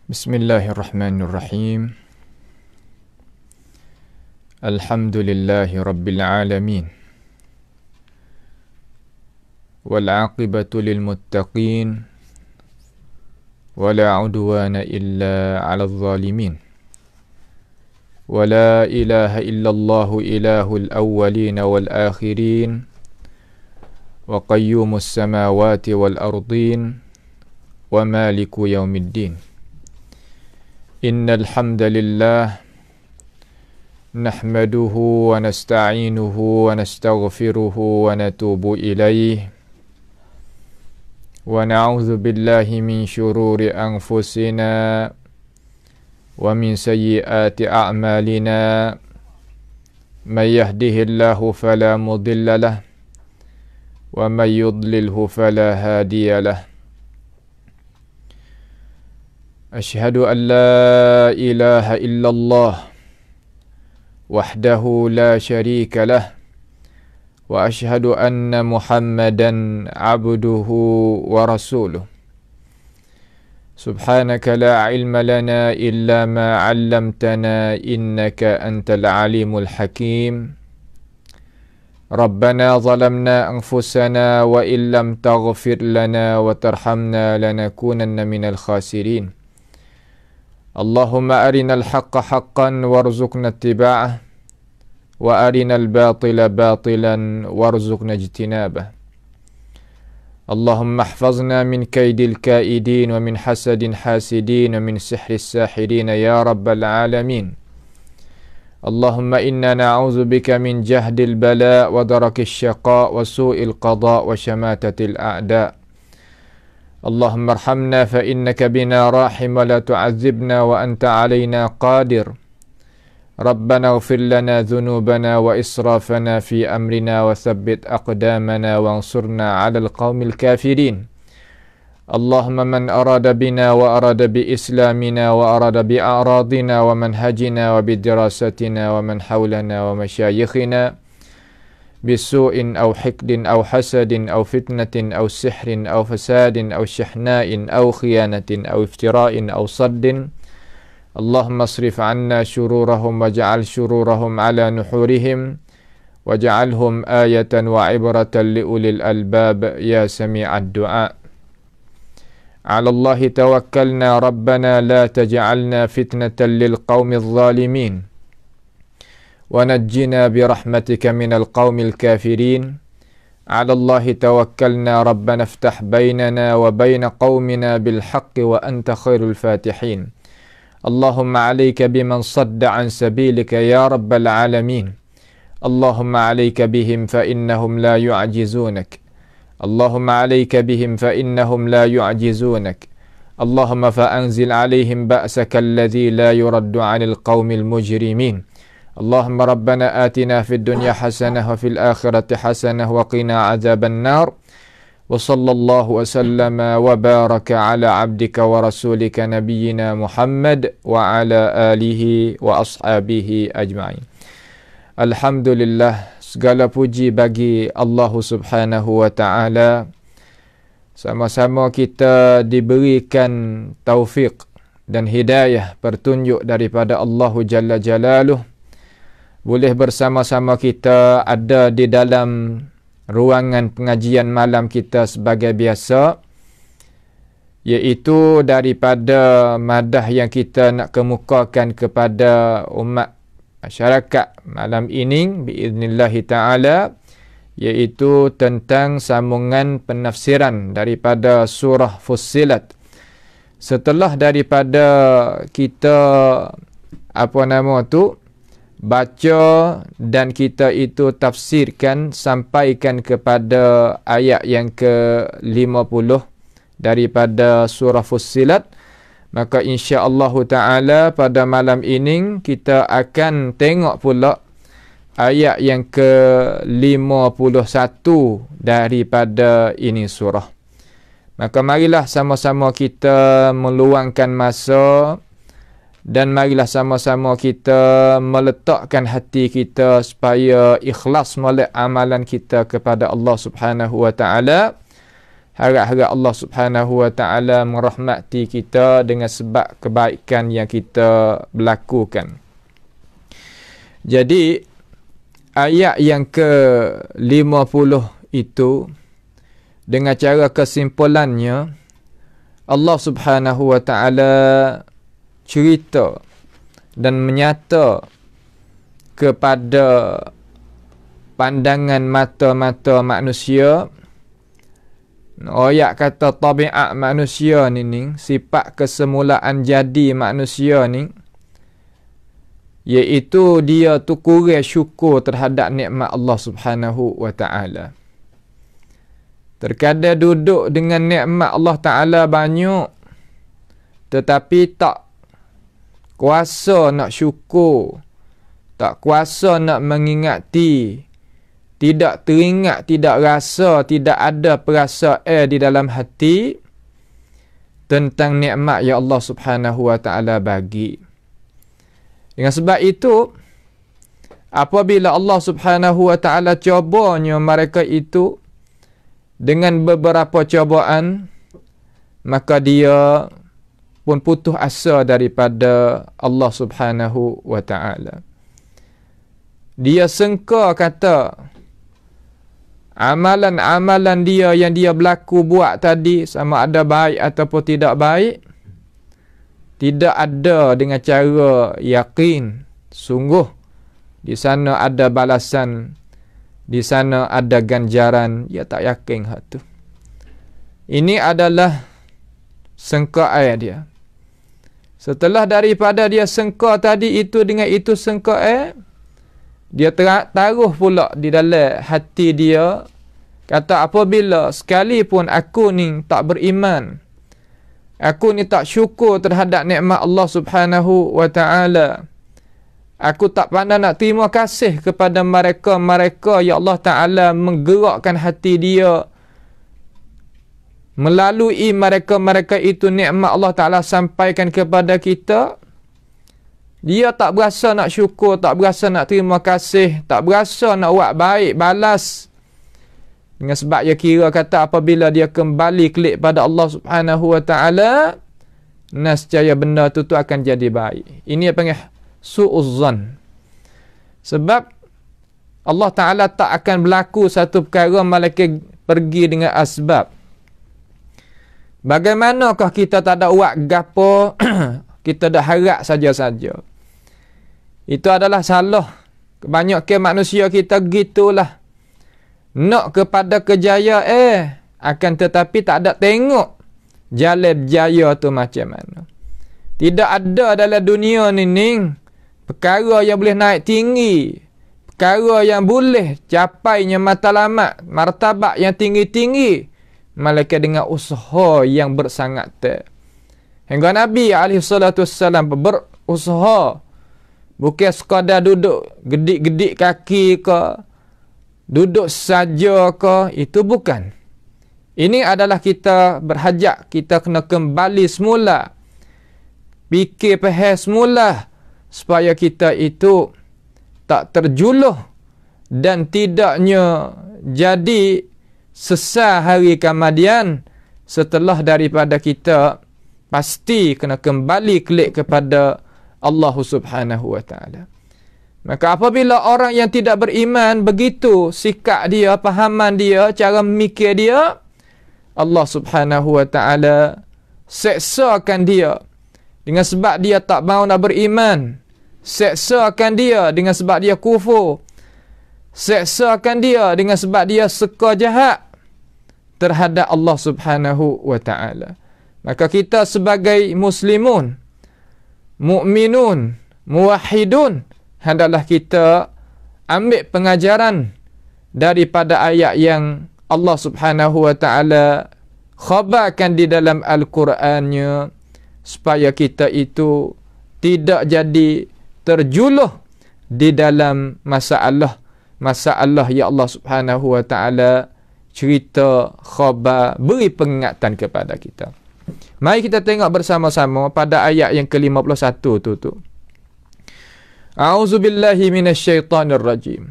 Bismillahirrahmanirrahim. Alhamdulillahi Rabbil Alamin. Wal aqibatu lil muttaqin. Wala udwana illa 'alal zalimin. Wala ilaha illallah ilahul awwalin wal akhirin. Wa qayyumus samawati wal ardin. Wa maliku yaumiddin. Innal hamdalillah nahmaduhu wa nasta'inuhu wa nastaghfiruhu wa natubu ilayhi wa na'udzu billahi min shururi anfusina wa min sayyiati a'malina may yahdihillahu fala mudilla lahu wa may yudlilhu fala hadiya lahu. Ashhadu an la ilaha illallah wahdahu la syarika lah wa ashhadu anna Muhammadan abduhu wa rasuluh. Subhanaka la ilma lana illa ma 'allamtana innaka antal alimul hakim. Rabbana zalamna anfusana wa illam taghfir lana wa tarhamna lanakunanna minal khasirin. Allahumma arinal haqqa haqqan warzuqna ittiba'ah wa arinal batila batilan warzuqna ijtinabah. Allahumma ihfazna min kaidil kaidin wa min hasadin hasidin wa min sihris sahirin ya rabbal alamin. Allahumma inna na'udzu bika min jahdil bala wa darakis syaqa wa su'il qada wa syamatatil a'da. Allahumma arhamna fa innaka bina rahim wa la tu'adzibna wa anta alaina qadir. Rabbana ighfir lana dhunubana wa israfana fi amrina wa thabbit aqdamana wa ansurna 'alal qaumil kafirin. Allahumma man arada bina wa arada bi islamina wa arada bi a'radina wa manhajina wa bi dirasatina wa man hawlana wa masyayikhina bisu'in aw hikdin aw hasadin aw fitnatin aw sihrin aw fasadin aw syahnain aw khiyanatin aw iftira'in aw saddin. Allahumma asrif 'anna syururahum waj'al syururahum 'ala nuhurihim waj'alhum ayatan wa 'ibratan li ulil albab ya sami'ad du'a. 'Ala Allahi tawakkalna rabbana la taj'alna fitnatan lil qaumidh zalimin. ونجنا برحمتك من القوم الكافرين. على الله توكلنا ربنا افتح بيننا وبين قومنا بالحق وأنت خير الفاتحين. اللهم عليك بمن صد عن سبيلك يا رب العالمين. اللهم عليك بهم فإنهم لا يعجزونك. اللهم عليك بهم فإنهم لا يعجزونك. اللهم فأنزل عليهم بأسك الذي لا يرد عن القوم المجرمين. اللهم ربنا آتنا في الدنيا حسنة وفي الآخرة حسنة وقنا عذاب النار. وصلى الله وسلم وبارك على عبدك ورسولك نبينا محمد وعلى آله وأصحابه أجمعين. Alhamdulillah, segala puji bagi Allah Subhanahu wa ta'ala. Sama-sama kita diberikan taufik dan hidayah petunjuk daripada Allah Jalla Jalaluh. Boleh bersama-sama kita ada di dalam ruangan pengajian malam kita sebagai biasa, iaitu daripada madah yang kita nak kemukakan kepada umat masyarakat malam ini biiznillahi ta'ala, iaitu tentang sambungan penafsiran daripada surah Fussilat. Setelah daripada kita baca dan kita itu tafsirkan sampaikan kepada ayat yang ke-50 daripada surah Fussilat, maka insya-Allah taala pada malam ini kita akan tengok pula ayat yang ke-51 daripada ini surah. Maka marilah sama-sama kita meluangkan masa dan marilah sama-sama kita meletakkan hati kita supaya ikhlas molek amalan kita kepada Allah Subhanahu wa taala, Harap-harap Allah Subhanahu wa ta'ala merahmati kita dengan sebab kebaikan yang kita berlakukan. Jadi ayat yang ke-50 itu, dengan cara kesimpulannya, Allah Subhanahu wa ta'ala cerita dan menyata kepada pandangan mata-mata manusia. Ayat kata tabiat manusia ni, sifat kesemulaan jadi manusia ni, iaitu dia tu kurang syukur terhadap nikmat Allah Subhanahu wa ta'ala. Terkadang duduk dengan nikmat Allah Ta'ala banyak, tetapi tak kuasa nak syukur, tak kuasa nak mengingati, tidak teringat, tidak rasa, tidak ada perasaan di dalam hati tentang nikmat yang Allah Subhanahu wa ta'ala bagi. Dengan sebab itu, apabila Allah Subhanahu wa ta'ala cobanya mereka itu dengan beberapa cobaan, maka dia pun putus asa daripada Allah Subhanahu wa ta'ala. Dia sangka kata amalan-amalan dia yang dia berlaku buat tadi, sama ada baik ataupun tidak baik, tidak ada dengan cara yakin sungguh di sana ada balasan, di sana ada ganjaran. Dia tak yakin hal tu. Ini adalah sangkaan dia. Setelah daripada dia sangka tadi itu dengan itu sangkaan, dia taruh pula di dalam hati dia, kata apabila sekalipun aku ni tak beriman, aku ni tak syukur terhadap nikmat Allah Subhanahu wa ta'ala, aku tak pandai nak terima kasih kepada mereka yang Allah Ta'ala menggerakkan hati dia, melalui mereka itu nikmat Allah Ta'ala sampaikan kepada kita. Dia tak berasa nak syukur, tak berasa nak terima kasih, tak berasa nak buat baik, balas. Dengan sebab dia kira kata apabila dia kembali kelik pada Allah Subhanahu wa ta'ala, nescaya benda tu akan jadi baik. Ini yang panggil su'uzzan. Sebab Allah Ta'ala tak akan berlaku satu perkara malaikat pergi dengan asbab. Bagaimanakah kita tak ada buat gapo, kita dah harap saja-saja. Itu adalah salah. Kebanyakan manusia kita gitulah. Nak kepada kejayaan, akan tetapi tak ada tengok jalan berjaya tu macam mana. Tidak ada dalam dunia ni perkara yang boleh naik tinggi, perkara yang boleh capainya matlamat, martabat yang tinggi-tinggi, malaikat dengan usaha yang bersangat tak. Hingga Nabi SAW berusaha, bukan sekadar duduk gedik-gedik kaki ke, duduk saja ke, itu bukan. Ini adalah kita berhajat, kita kena kembali semula, fikir faham semula, supaya kita itu tak terjuluh dan tidaknya jadi sesat hari kemudian. Setelah daripada kita pasti kena kembali kelik kepada Allah Subhanahu wa ta'ala. Maka apabila orang yang tidak beriman begitu sikap dia, pahaman dia, cara memikir dia, Allah Subhanahu wa ta'ala seksakan dia dengan sebab dia tak mahu nak beriman, seksakan dia dengan sebab dia kufur, seksakan dia dengan sebab dia suka jahat terhadap Allah Subhanahu wa ta'ala. Maka kita sebagai muslimun, mukminun, muwahhidun, hendaklah kita ambil pengajaran daripada ayat yang Allah Subhanahu wa ta'ala khabarkan di dalam Al-Qurannya, supaya kita itu tidak jadi terjuluh di dalam masalah yang Allah Subhanahu wa ta'ala cerita, khabar, beri peringatan kepada kita. Mari kita tengok bersama-sama pada ayat yang ke-51 tu. A'udzubillahi minasyaitanirrajim.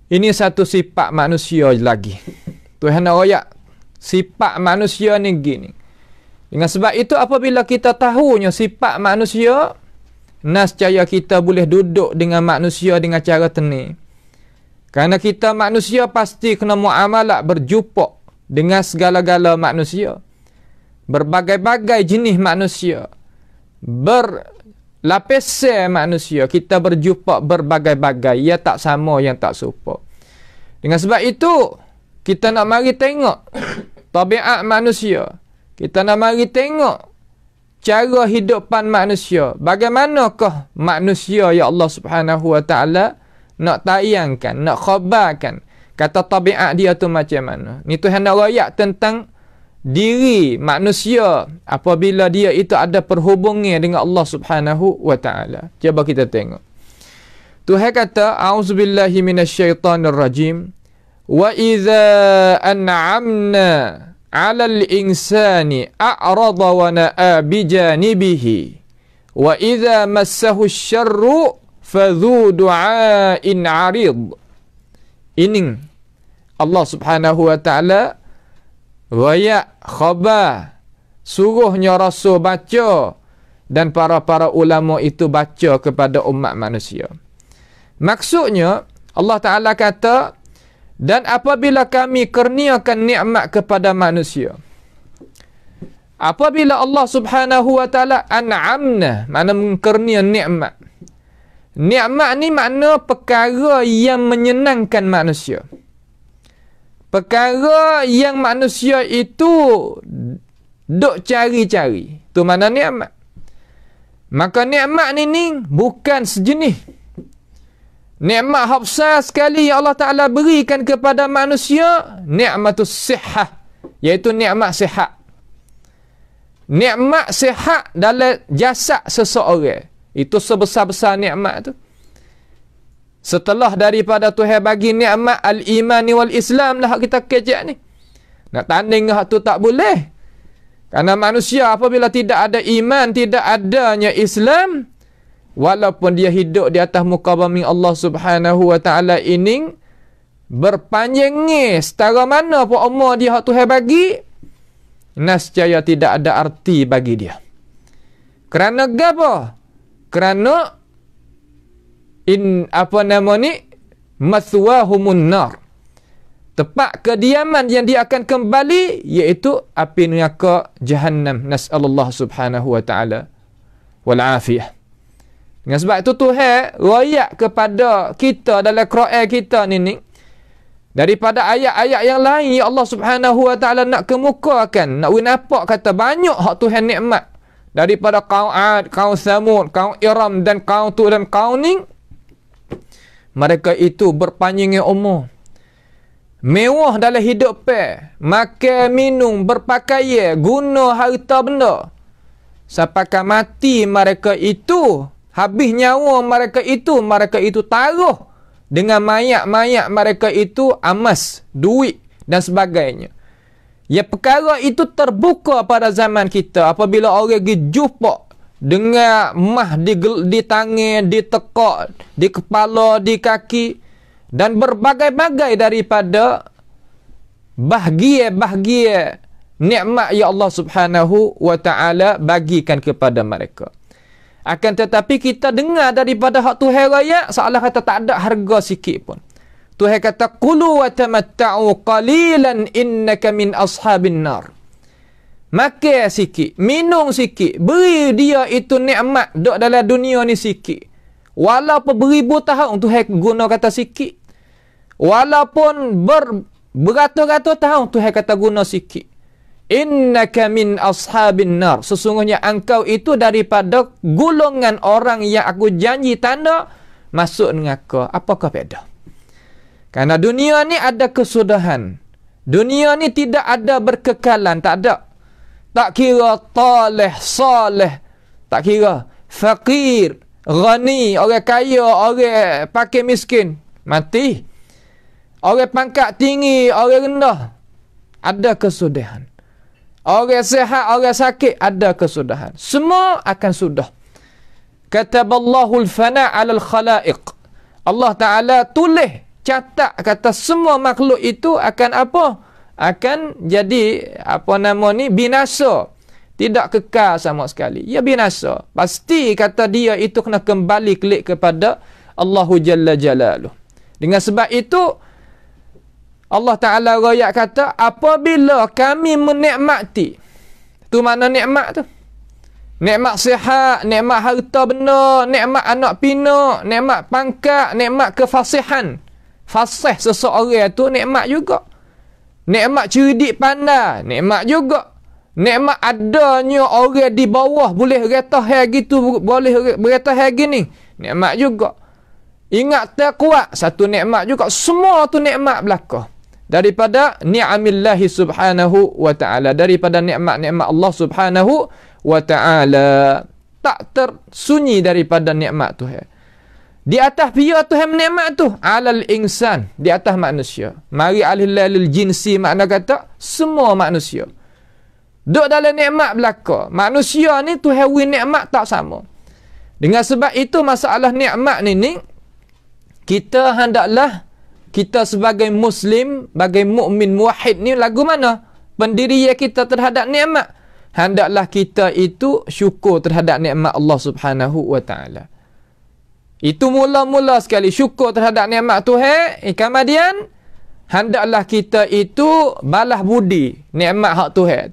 Ini satu sifat manusia lagi. Tuhan ayat Sifat manusia ni gini. Dengan sebab itu apabila kita tahunya sifat manusia, nescaya kita boleh duduk dengan manusia dengan cara tenang. Kerana kita manusia pasti kena muamalah berjumpa dengan segala-gala manusia. Berbagai-bagai jenis manusia. Berlapisan manusia. Kita berjumpa berbagai-bagai. Ia tak sama, yang tak serupa. Dengan sebab itu, kita nak mari tengok tabiat manusia. Kita nak mari tengok cara hidupan manusia. Bagaimanakah manusia ya Allah Subhanahu Wa Taala nak tayangkan, nak khabarkan kata tabiat dia tu macam mana. Ni Tuhan nak rayak tentang diri manusia apabila dia itu ada perhubungan dengan Allah Subhanahu Wa Taala. Cuba kita tengok. Tuhan kata, a'udzubillahi minasyaitonirrajim. Wa idza an'amna 'alal insani a'rada wa na'a bijanibihi wa idza massahu asy-syarru fadhu du'ain 'arid. Ini Allah Subhanahu Wa Taala rayak khabar, suruhnya Rasul baca dan para ulama itu baca kepada umat manusia. Maksudnya Allah Ta'ala kata, dan apabila kami kurniakan nikmat kepada manusia, apabila Allah Subhanahu Wa Taala an'amna, makna mengkurnia nikmat. Nikmat ni makna perkara yang menyenangkan manusia. Perkara yang manusia itu duk cari-cari. Tu mana nikmat. Maka nikmat ni bukan sejenis. Nikmat hafsah sekali yang Allah Ta'ala berikan kepada manusia, nikmatus sihah, iaitu nikmat sihat. Nikmat sihat dalam jasad seseorang, itu sebesar-besar nikmat tu. Setelah daripada Tuhan bagi nikmat al-imani wal-islam lah kita kejap ni. Nak tanding hak tu tak boleh. Karena manusia apabila tidak ada iman, tidak adanya Islam, walaupun dia hidup di atas muka bumi Allah Subhanahu Wa Taala ini berpanjangnya setara mana pun umur dia hak Tuhan bagi, nescaya tidak ada arti bagi dia. Kerana apa? Kerana mathwahumun nar. Tempat kediaman yang dia akan kembali iaitu api neraka jahannam. Nas'alullah Subhanahu Wa Taala wal afiyah. Dengan sebab itu Tuhan rayak kepada kita dalam Quran kita ni daripada ayat-ayat yang lain ya Allah Subhanahu Wa Taala nak kemukakan, nak nampak kata banyak hak Tuhan nikmat daripada kaum Ad, kaum Samud, kaum Iram dan kaum tu dan kaum ni. Mereka itu berpanjangnya umur, mewah dalam hidup makan, minum, berpakaian, guna harta benda. Sampai mati mereka itu, habis nyawa mereka itu taruh dengan mayat-mayat mereka itu amas, duit dan sebagainya. Ya, perkara itu terbuka pada zaman kita apabila orang pergi jumpa dengan mah di tangan, di tekak, di kepala, di kaki dan berbagai-bagai daripada bahagia-bahagia nikmat ya Allah Subhanahu Wa Taala bagikan kepada mereka. Akan tetapi kita dengar daripada hak Tuhan raya seolah kata tak ada harga sikit pun. Tuhan kata qulu wa tamatta'u qalilan innaka min ashabin nar. Makan sikit, minum sikit, beri dia itu nikmat duk dalam dunia ni sikit. Walaupun beribu tahun Tuhan guna kata sikit. Walaupun beratus-ratus tahun Tuhan kata guna sikit. Innaka min ashabin nar. Sesungguhnya engkau itu daripada golongan orang yang aku janji tanda masuk neraka. Apakah beza? Karena dunia ni ada kesudahan. Dunia ni tidak ada berkekalan, tak ada. Tak kira taleh, saleh, tak kira fakir, ghani, orang kaya, orang pakai miskin, mati. Orang pangkat tinggi, orang rendah, ada kesudahan. Orang sihat, orang sakit, ada kesudahan. Semua akan sudah. Kataballahu al-fana' 'ala al-khalaiq. Allah Ta'ala tulis, catat, kata semua makhluk itu akan apa? akan jadi binasa. Tidak kekal sama sekali. Ia binasa. Pasti kata dia itu kena kembali kelik kepada Allahu Jalla Jalaluh. Dengan sebab itu Allah Ta'ala royak kata, apabila kami menikmati. Tu mana nikmat tu? Nikmat sihat, nikmat harta benda, nikmat anak pinak, nikmat pangkat, nikmat kefasihan. Fasih seseorang tu nikmat juga. Nikmat cerdik pandai, nikmat juga. Nikmat adanya orang di bawah boleh reta hai gitu, boleh bereta hai gini, nikmat juga. Ingat terkuat, satu nikmat juga. Semua tu nikmat belaka daripada ni'amillahi subhanahu wa ta'ala, daripada nikmat-nikmat Allah subhanahu wa ta'ala. Tak tersunyi daripada nikmat tu. Di atas pia tu nikmat tu alal insan, di atas manusia. Mari alil jinsi, makna kata semua manusia duduk dalam nikmat belaka. Manusia ni tu hewi nikmat tak sama. Dengan sebab itu masalah nikmat ni kita hendaklah, kita sebagai muslim, sebagai mukmin muwahhid ni lagu mana pendirian kita terhadap nikmat. Hendaklah kita itu syukur terhadap nikmat Allah Subhanahu wa taala. Itu mula-mula sekali syukur terhadap nikmat Tuhan. Kemudian hendaklah kita itu balas budi nikmat hak Tuhan.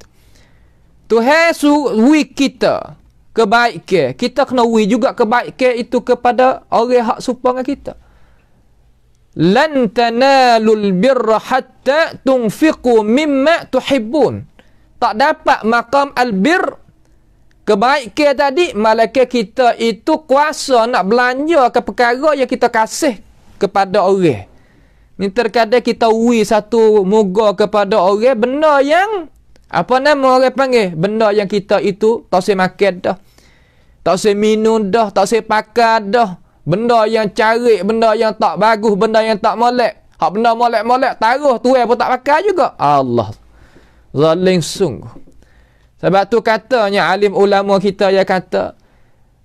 Tuhan suruh kita kebaikan, kita kena wi juga kebaikan itu kepada orang hak serupa dengan kita. Lan tanalul birra hatta tunfiqu mimma tuhibbun. Tak dapat maqam albir, kebaikan tadi, malaikat kita itu kuasa nak belanja ke perkara yang kita kasih kepada orang. Ni terkadang kita wi satu muga kepada orang benda yang apa nama orang panggil? Benda yang kita itu tak usah makan dah. Tak usah minum dah, tak usah pakai dah. Benda yang carik, benda yang tak bagus, benda yang tak molek. Hak benda molek-molek taruh tuai pun tak pakai juga. Allah. Zalim sungguh. Sebab tu katanya alim ulama kita yang kata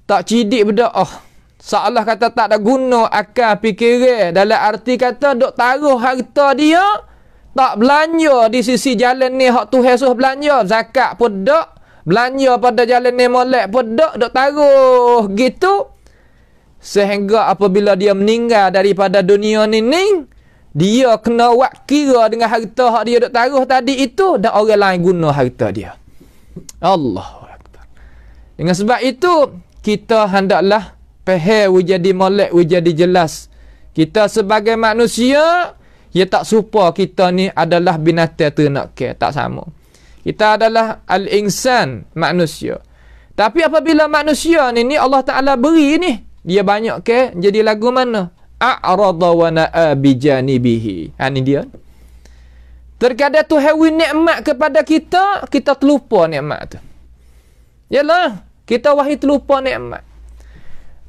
tak cidik berdoa. Seolah kata tak ada guna akal fikiran, dalam arti kata duk taruh harta dia tak belanja di sisi jalan ni hak Tuhan suruh belanja. Zakat pun dak, belanja pada jalan ni molek pun dak, duk taruh gitu. Sehingga apabila dia meninggal daripada dunia ni, dia kena buat kira dengan harta hak dia duk taruh tadi itu, dan orang lain guna harta dia. Allahu Akbar. Dengan sebab itu kita hendaklah faham jadi molek, jadi jelas. Kita sebagai manusia, ia tak serupa kita ni adalah binatang ternak ke, tak sama. Kita adalah al-insan, manusia. Tapi apabila manusia ni Allah Ta'ala beri ni, dia banyak ke jadi lagu mana? A'rada wa na'a bijanibihi. Ini dia. Terkadang tu hawi nikmat kepada kita, kita terlupa nikmat tu. Yalah, kita wahai terlupa nikmat.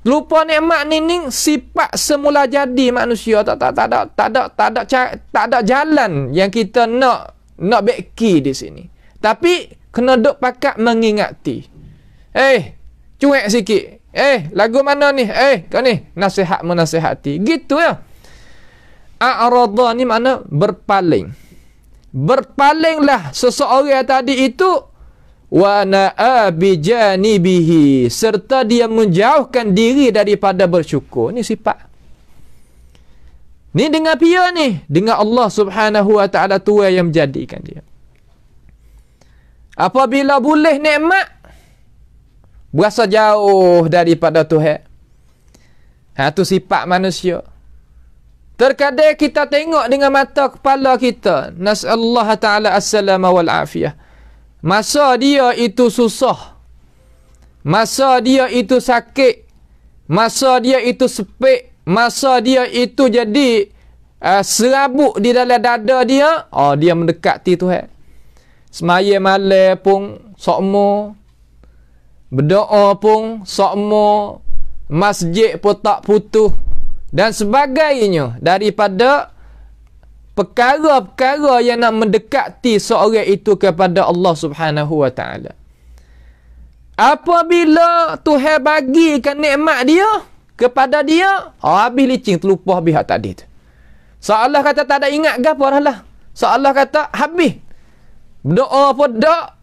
Lupa nikmat ni sifat semula jadi manusia, tak ada jalan yang kita nak beki di sini. Tapi kena duk pakat mengingati. Cuek sikit. Lagu mana ni? Kau ni nasihat menasihati. Gitu ya. A'rada ni makna berpaling. Berpalinglah seseorang tadi itu wa na'a bijanibihi, serta dia menjauhkan diri daripada bersyukur. Ni sifat. Ni dengan pia ni, dengan Allah Subhanahu wa taala tua yang menjadikan dia. Apabila boleh nikmat, berasa jauh daripada Tuhan. Tu sifat manusia. Terkadang kita tengok dengan mata kepala kita, nas'allahu ta'ala as-salama wal afiyah. Masa dia itu susah, masa dia itu sakit, masa dia itu sepik, masa dia itu jadi serabut di dalam dada dia, dia mendekati Tuhan. Semaya malam pun sokmo, berdoa pun sokmo, masjid pun tak putus dan sebagainya daripada perkara-perkara yang nak mendekati seorang itu kepada Allah Subhanahu wa taala. Apabila Tuhan bagikan nikmat dia kepada dia, habis licin terlupa habis hak tadi tu. Seolah kata tak ada ingat gapo dah lah. seolah kata habis. Doa pun dak,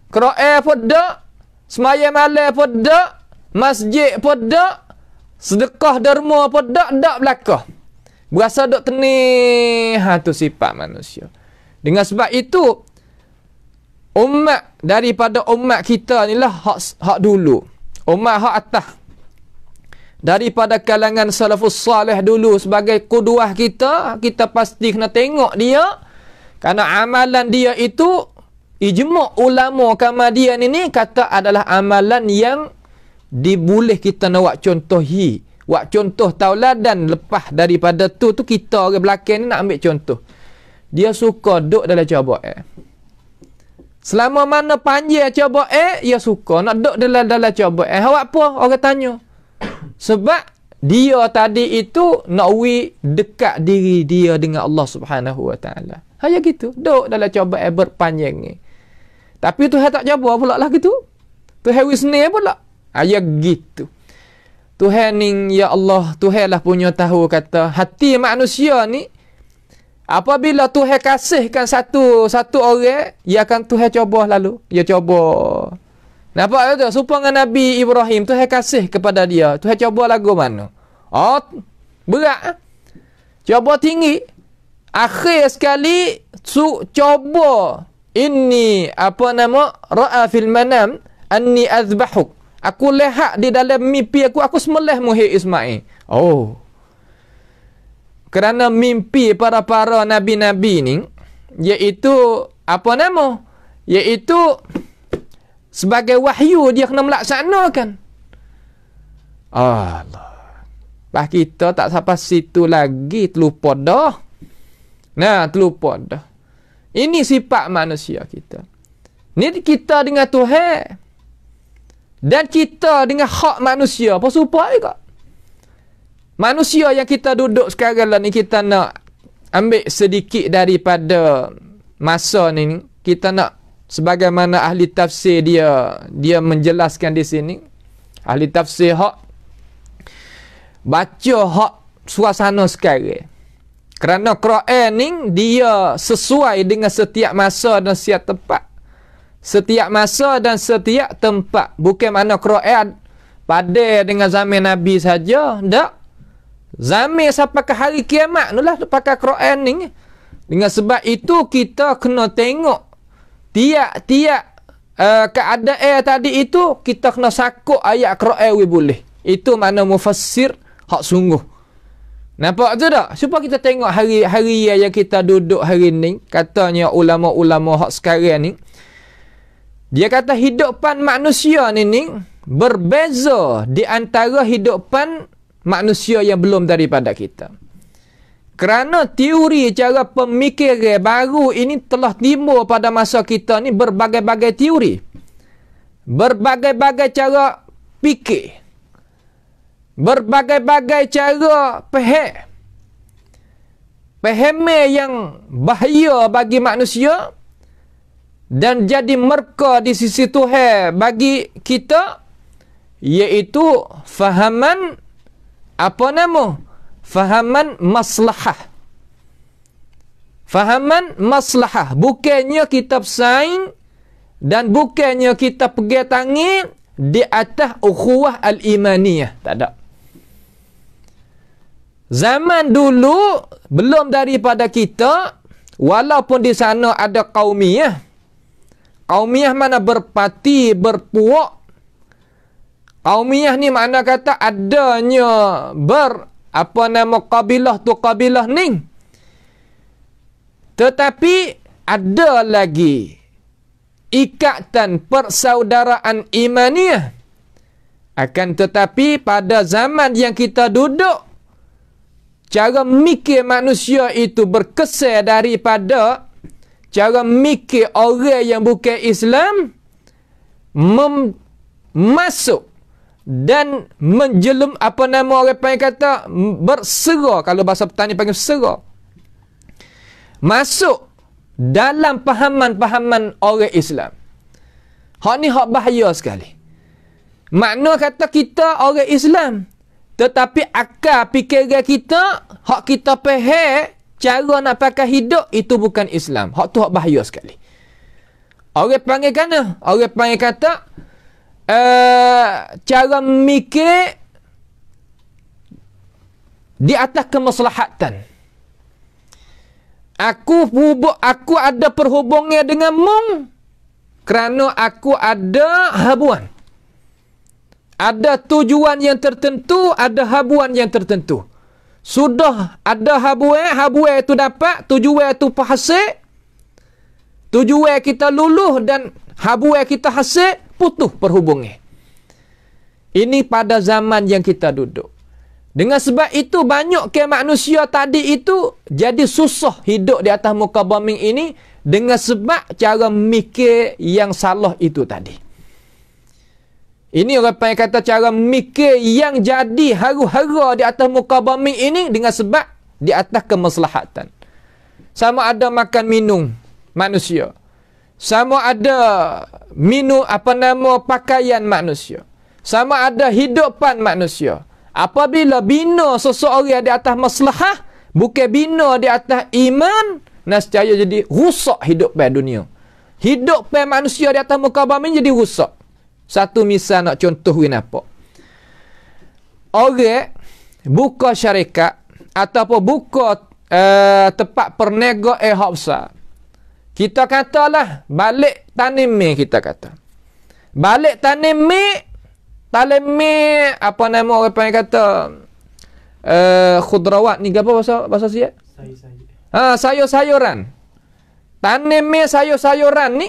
Qur'an pun dak, sembahyang malam pun dak, masjid pun dak, sedekah derma pun dak belakang. Berasa dok tenih, tu sifat manusia. Dengan sebab itu umat daripada umat kita ni lah hak dulu. Umat hak atas. Daripada kalangan salafus salih dulu sebagai qudwah kita pasti kena tengok dia. Kerana amalan dia itu ijma' ulama Kamadian ini kata adalah amalan yang diboleh kita nak buat contohi. Buat contoh tauladan lepas daripada tu kita orang belakang ni nak ambil contoh. Dia suka duduk dalam cabak. Selama mana panjang cabak dia suka nak duduk dalam cabak. Awak apa? Orang tanya. Sebab dia tadi itu nak dekat diri dia dengan Allah Subhanahu Wa Taala. Hanya gitu, duduk dalam cobaan berpanjang ni. Tapi Tuhan tak cabar pula lah gitu. Tuhan wisni pula. Hanya gitu. Tuhan ni, ya Allah, Tuhan lah punya tahu kata hati manusia ni. Apabila Tuhan kasihkan satu orang, ia akan Tuhan coba lalu. Dia coba. Nampak tak? Supaya dengan Nabi Ibrahim, Tuhan kasih kepada dia. Tuhan coba lagu mana? Oh, berat. Coba tinggi. Akhir sekali coba ini ra'a fil manam anni azbahuk. Aku lihat di dalam mimpi aku sembelih muhyi Ismail. Oh. Kerana mimpi para nabi-nabi ni iaitu iaitu sebagai wahyu dia kena melaksanakan. Allah. Bah kita tak sampai situ lagi terlupa dah. Terlupa dah. Ini sifat manusia kita. Ni kita dengan Tuhan. Dan kita dengan hak manusia. Apa supaya juga? Manusia yang kita duduk sekarang lah ni, kita nak ambil sedikit daripada masa ni. Kita nak, sebagaimana ahli tafsir dia menjelaskan di sini. Ahli tafsir hak baca hak suasana sekarang. Kerana Quran ni dia sesuai dengan setiap masa dan setiap tempat. Setiap masa dan setiap tempat. Bukan mana Quran pada dengan zaman Nabi saja. Tak. Zaman sampai ke hari kiamat tu lah pakai Quran ni. Dengan sebab itu kita kena tengok tiap-tiap keadaan tadi itu kita kena sakut ayat Quran boleh. Itu makna mufassir hak sungguh. Nampak tu tak? Supaya kita tengok hari-hari yang kita duduk hari ni. Katanya ulama-ulama hak sekarang ni. Dia kata hidupan manusia ni berbeza di antara hidupan manusia yang belum daripada kita. Kerana teori cara pemikiran baru ini telah timbul pada masa kita ni berbagai-bagai teori. Berbagai-bagai cara fikir. Berbagai-bagai cara fahaman yang bahaya bagi manusia dan jadi merka di sisi Tuhan bagi kita, iaitu fahaman fahaman maslahah. Fahaman maslahah. Bukannya kita bersaing dan bukannya kita pegang tangan di atas ukhuwah al-imaniyah. Tak ada. Zaman dulu belum daripada kita, walaupun di sana ada qaumiyah. Qaumiyah mana berparti, berpuak. Qaumiyah ni makna kata adanya kabilah tu kabilah ni. Tetapi ada lagi ikatan persaudaraan imaniyah. Akan tetapi pada zaman yang kita duduk, cara mikir manusia itu berkesan daripada cara mikir orang yang bukan Islam masuk dan menjelum orang panggil kata bersera, kalau bahasa petani panggil bersera, masuk dalam pahaman-pahaman orang Islam. Hak ni hak bahaya sekali. Makna kata kita orang Islam, tetapi akal fikiran kita, hak kita faham, cara nak pakai hidup, itu bukan Islam. Hak tu hak bahaya sekali. Orang panggil kana? Orang panggil kata cara mikir di atas kemaslahatan. Aku ada perhubungan dengan mung kerana aku ada habuan. Ada tujuan yang tertentu, ada habuan yang tertentu. Sudah ada habuan itu dapat, tujuan itu hasil, tujuan kita luluh dan habuan kita hasil, putus perhubungan. Ini pada zaman yang kita duduk. Dengan sebab itu banyak ke manusia tadi itu jadi susah hidup di atas muka bumi ini dengan sebab cara mikir yang salah itu tadi. Ini orang panggil kata cara mikir yang jadi haru-hara di atas muka bumi ini dengan sebab di atas kemaslahatan. Sama ada makan minum manusia. Sama ada minum pakaian manusia. Sama ada hidupan manusia. Apabila bina seseorang di atas maslahah, bukan bina di atas iman, nescaya jadi rusak hidup pada dunia. Hidup pada manusia di atas muka bumi jadi rusak. Satu misal nak contohin apa. Orang buka syarikat ataupun buka tempat perniagaan hak besar. Kita katalah balik tanimi, kita kata. Balik tanimi, apa nama orang panggil kata khudrawat ni apa bahasa siap? Sayur-sayuran. Tanimi sayur-sayuran ni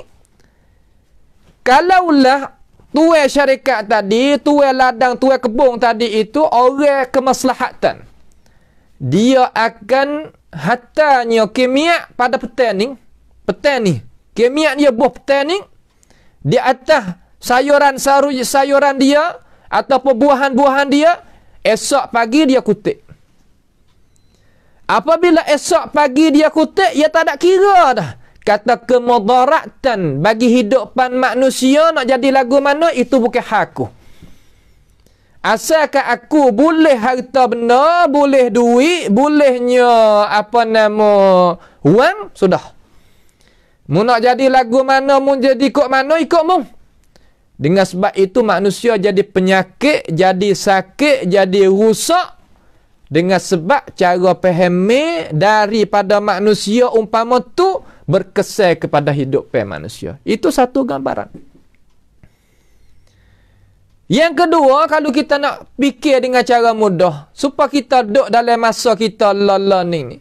kalaulah tuai syarikat tadi, tuai ladang, tuai kebun tadi itu orang kemaslahatan. Dia akan hatanya kimia pada petani. Kimia dia buah petani di atas sayuran dia ataupun buahan-buahan dia, esok pagi dia kutip. Apabila esok pagi dia kutip, ia tak ada kira dah. Kata kemudaratan bagi hidupan manusia nak jadi lagu mana, itu bukan hak aku. Asalkan aku boleh harta benda, boleh duit, bolehnya wang, sudah. Mu nak jadi lagu mana, mu jadi ikut mana, ikut mu. Dengan sebab itu manusia jadi penyakit, jadi sakit, jadi rusak. Dengan sebab cara fahami daripada manusia umpama tu berkesan kepada hidup manusia. Itu satu gambaran. Yang kedua, kalau kita nak fikir dengan cara mudah, supaya kita duduk dalam masa kita learning ni.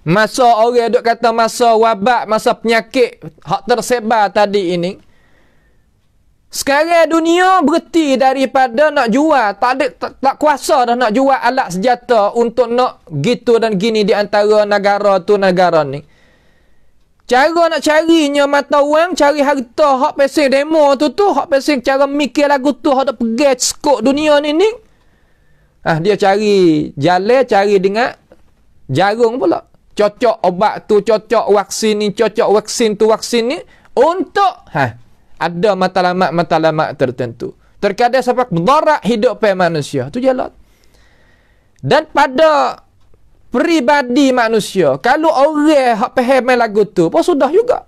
Masa orang duk kata masa wabak, masa penyakit hak tersebar tadi ini. Sekarang dunia berhenti daripada nak jual, tak kuasa dah nak jual alat senjata untuk nak gitu dan gini di antara negara tu negara ni. Cara nak carinya mata wang, cari harta hak pesing demo tu, hak pesing cara mikir lagu tu, hak dak pegang skop dunia ni. Dia cari jalan, cari dengan jarum pula. Cocok obat tu, cocok vaksin ni, cocok vaksin tu, vaksin ni untuk ada matlamat tertentu. Terkadang sampai mudarat hidup manusia. Tu jalan. Dan pada peribadi manusia, kalau orang hak faham lagu tu, pun sudah juga.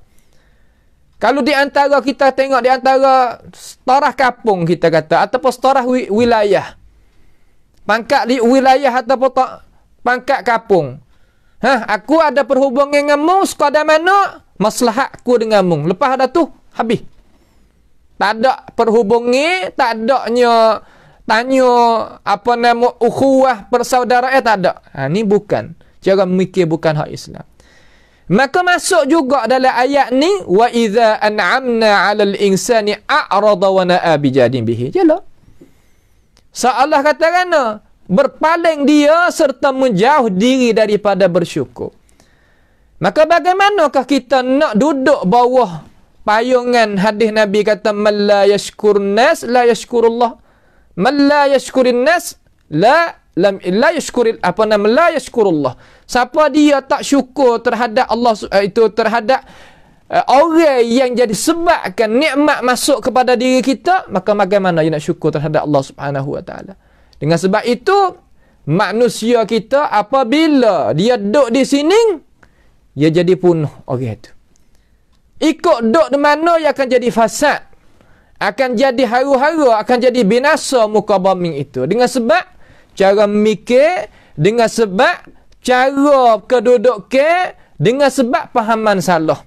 Kalau di antara kita tengok di antara setarah kampung kita kata ataupun setarah wilayah. Pangkat di wilayah ataupun pangkat kampung. Aku ada perhubungan dengan mu sekadar mana maslahat aku dengan mu. Lepas dah tu habis. Tak ada perhubungan, tak adanya tanya ukhuwah persaudaraan, tak ada. Ni bukan cara mikir, bukan hak Islam. Maka masuk juga dalam ayat ni, wa idza an'amna 'alal insani a'rada wa na'a bijadin bihi. Jelah. Allah kata kana berpaling dia serta menjauh diri daripada bersyukur. Maka bagaimanakah kita nak duduk bawah payungan hadis Nabi kata man la yashkurun nas la yashkurullah, man la yashkurin nas la yashkurullah. Siapa dia tak syukur terhadap Allah, itu terhadap orang yang jadi sebabkan nikmat masuk kepada diri kita, maka bagaimana dia nak syukur terhadap Allah Subhanahu wa taala. Dengan sebab itu manusia kita apabila dia duduk di sini, dia jadi punuh orang itu. Ikut duduk di mana, dia akan jadi fasad. Akan jadi haru-hara, akan jadi binasa muka bumi itu. Dengan sebab cara mikir, dengan sebab cara kedudukan, dengan sebab fahaman salah.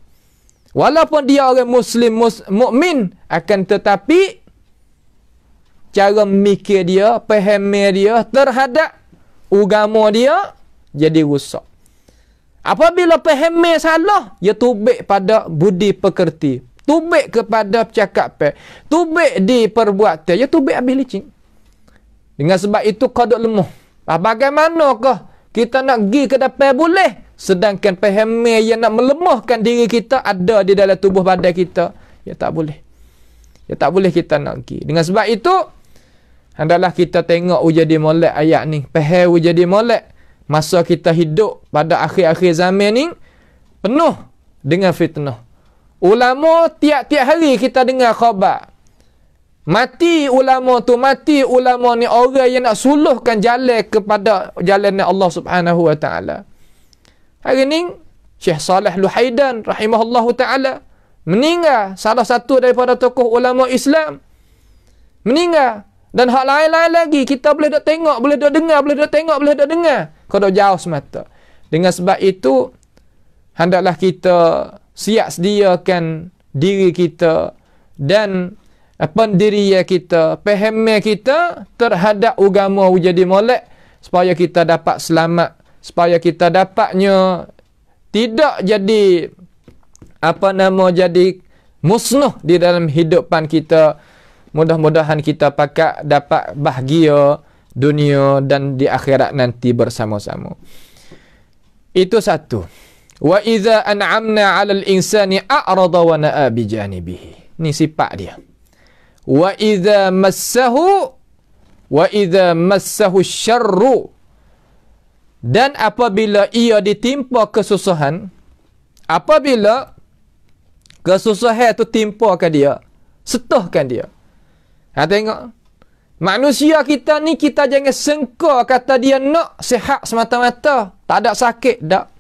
Walaupun dia orang Muslim, mukmin, akan tetapi cara mikir dia, faham dia terhadap agama dia jadi rusak. Apabila faham salah, dia tubik pada budi pekerti, tubik kepada percakapan, tubik di perbuatan, dia tubik habis licin. Dengan sebab itu kodok lemah. Bagaimanakah kita nak pergi ke depan boleh, sedangkan faham yang nak melemahkan diri kita ada di dalam tubuh badan kita, ya tak boleh. Ya tak boleh kita nak pergi. Dengan sebab itu hendaklah kita tengok jadi molek ayat ni, faham jadi molek. Masa kita hidup pada akhir-akhir zaman ni penuh dengan fitnah. Ulama tiap-tiap hari kita dengar khabar. Mati ulama tu, mati ulama ni, orang yang nak suluhkan jalan kepada jalan Allah Subhanahu wa taala. Hari ni Syekh Saleh Luhaidan rahimahullahu taala meninggal, salah satu daripada tokoh ulama Islam. Meninggal. Dan hak lain-lain lagi kita boleh dok tengok, boleh dok dengar, boleh dok tengok, boleh dok dengar. Kalau jauh semata. Dengan sebab itu hendaklah kita siap sediakan diri kita dan pendirian kita, faham kita terhadap agama jadi molek, supaya kita dapat selamat, supaya kita dapatnya tidak jadi jadi musnah di dalam hidupan kita. Mudah-mudahan kita dapat bahagia dunia dan di akhirat nanti bersama-sama. Itu satu. Wa idza an'amna 'alal insani a'rada wa na'a bi janibihi. Ni sifat dia. Wa idza massahu syarru, dan apabila ia ditimpa kesusahan, apabila kesusahan itu timpa ke dia, setuhkan dia. Tengok. Manusia kita ni, kita jangan sengka kata dia nak sihat semata-mata. Tak ada sakit, tak.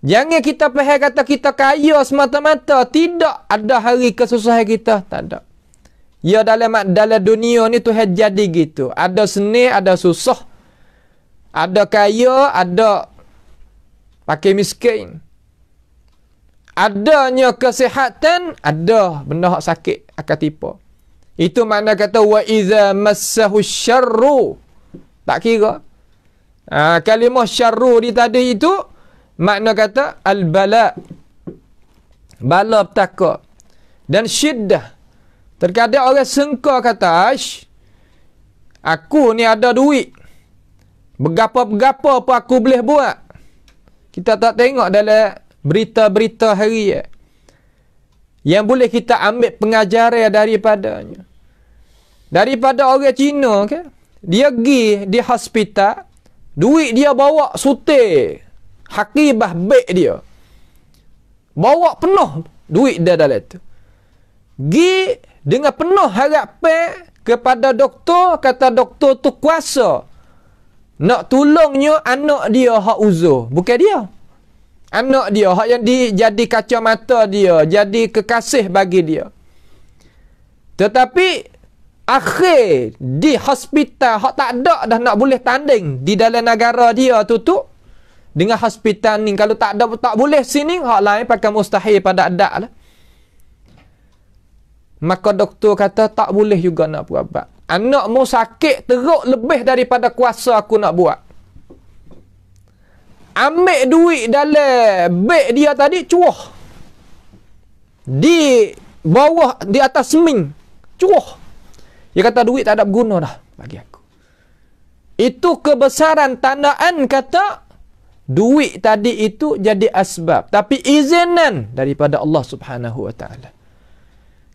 Jangan kita faham kata kita kaya semata-mata. Tidak ada hari kesusahan kita. Tak ada. Ya, dalam dunia ni Tuhan jadi gitu. Ada senang, ada susah. Ada kaya, ada pakai miskin. Adanya kesihatan, ada benda hak sakit akan tipu. Itu makna kata wa iza massahu syarru. Tak kira. Kalimah syarru di tadi itu makna kata al-bala. Bala petaka. Dan syiddah. Terkadang orang sengka kata, aku ni ada duit. Bergapa-bergapa apa aku boleh buat. Kita tak tengok dalam berita-berita hari yang boleh kita ambil pengajaran daripadanya. Daripada orang Cina ke, dia pergi di hospital, duit dia bawa sutir, hakibah beg dia. Bawa penuh duit dia dalam tu. Pergi dengan penuh harapan kepada doktor, kata doktor tu kuasa nak tolongnya anak dia hak uzur, bukan dia. Anak dia, hak yang jadi kacamata dia, jadi kekasih bagi dia. Tetapi akhir di hospital, hak tak ada dah nak boleh tanding di dalam negara dia tutup. Dengan hospital ni, kalau tak ada, tak boleh sini, hak lain pakai mustahil pada adat lah. Maka doktor kata tak boleh juga nak buat. Anakmu sakit teruk lebih daripada kuasa aku nak buat. Ambil duit dalam beg dia tadi, cuah. Di bawah, di atas seming, cuah. Dia kata duit tak ada berguna dah bagi aku. Itu kebesaran tandaan kata duit tadi itu jadi asbab. Tapi izinan daripada Allah Subhanahu wa ta'ala.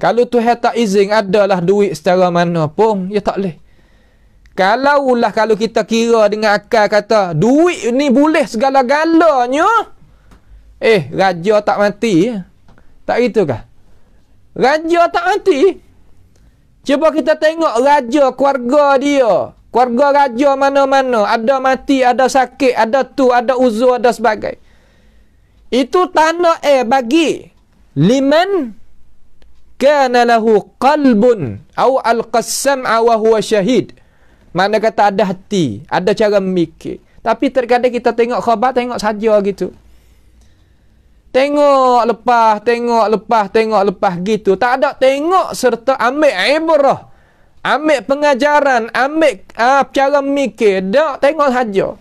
Kalau Tuhan tak izin, adalah duit secara mana pun, ya tak boleh. Kalau kita kira dengan akal kata duit ni boleh segala-galanya, raja tak mati, tak gitu kah? Raja tak mati. Cuba kita tengok raja, keluarga dia, keluarga raja mana-mana, ada mati, ada sakit, ada tu, ada uzur, ada sebagainya. Itu tanda bagi liman kana lahu qalbun au al-qassam'a wa huwa syahid. Mana kata ada hati, ada cara memikir. Tapi terkadang kita tengok khabar, tengok saja gitu. Tengok lepas gitu. Tak ada tengok serta ambil ibrah, ambil pengajaran, ambil cara mikir. Tak, tengok saja.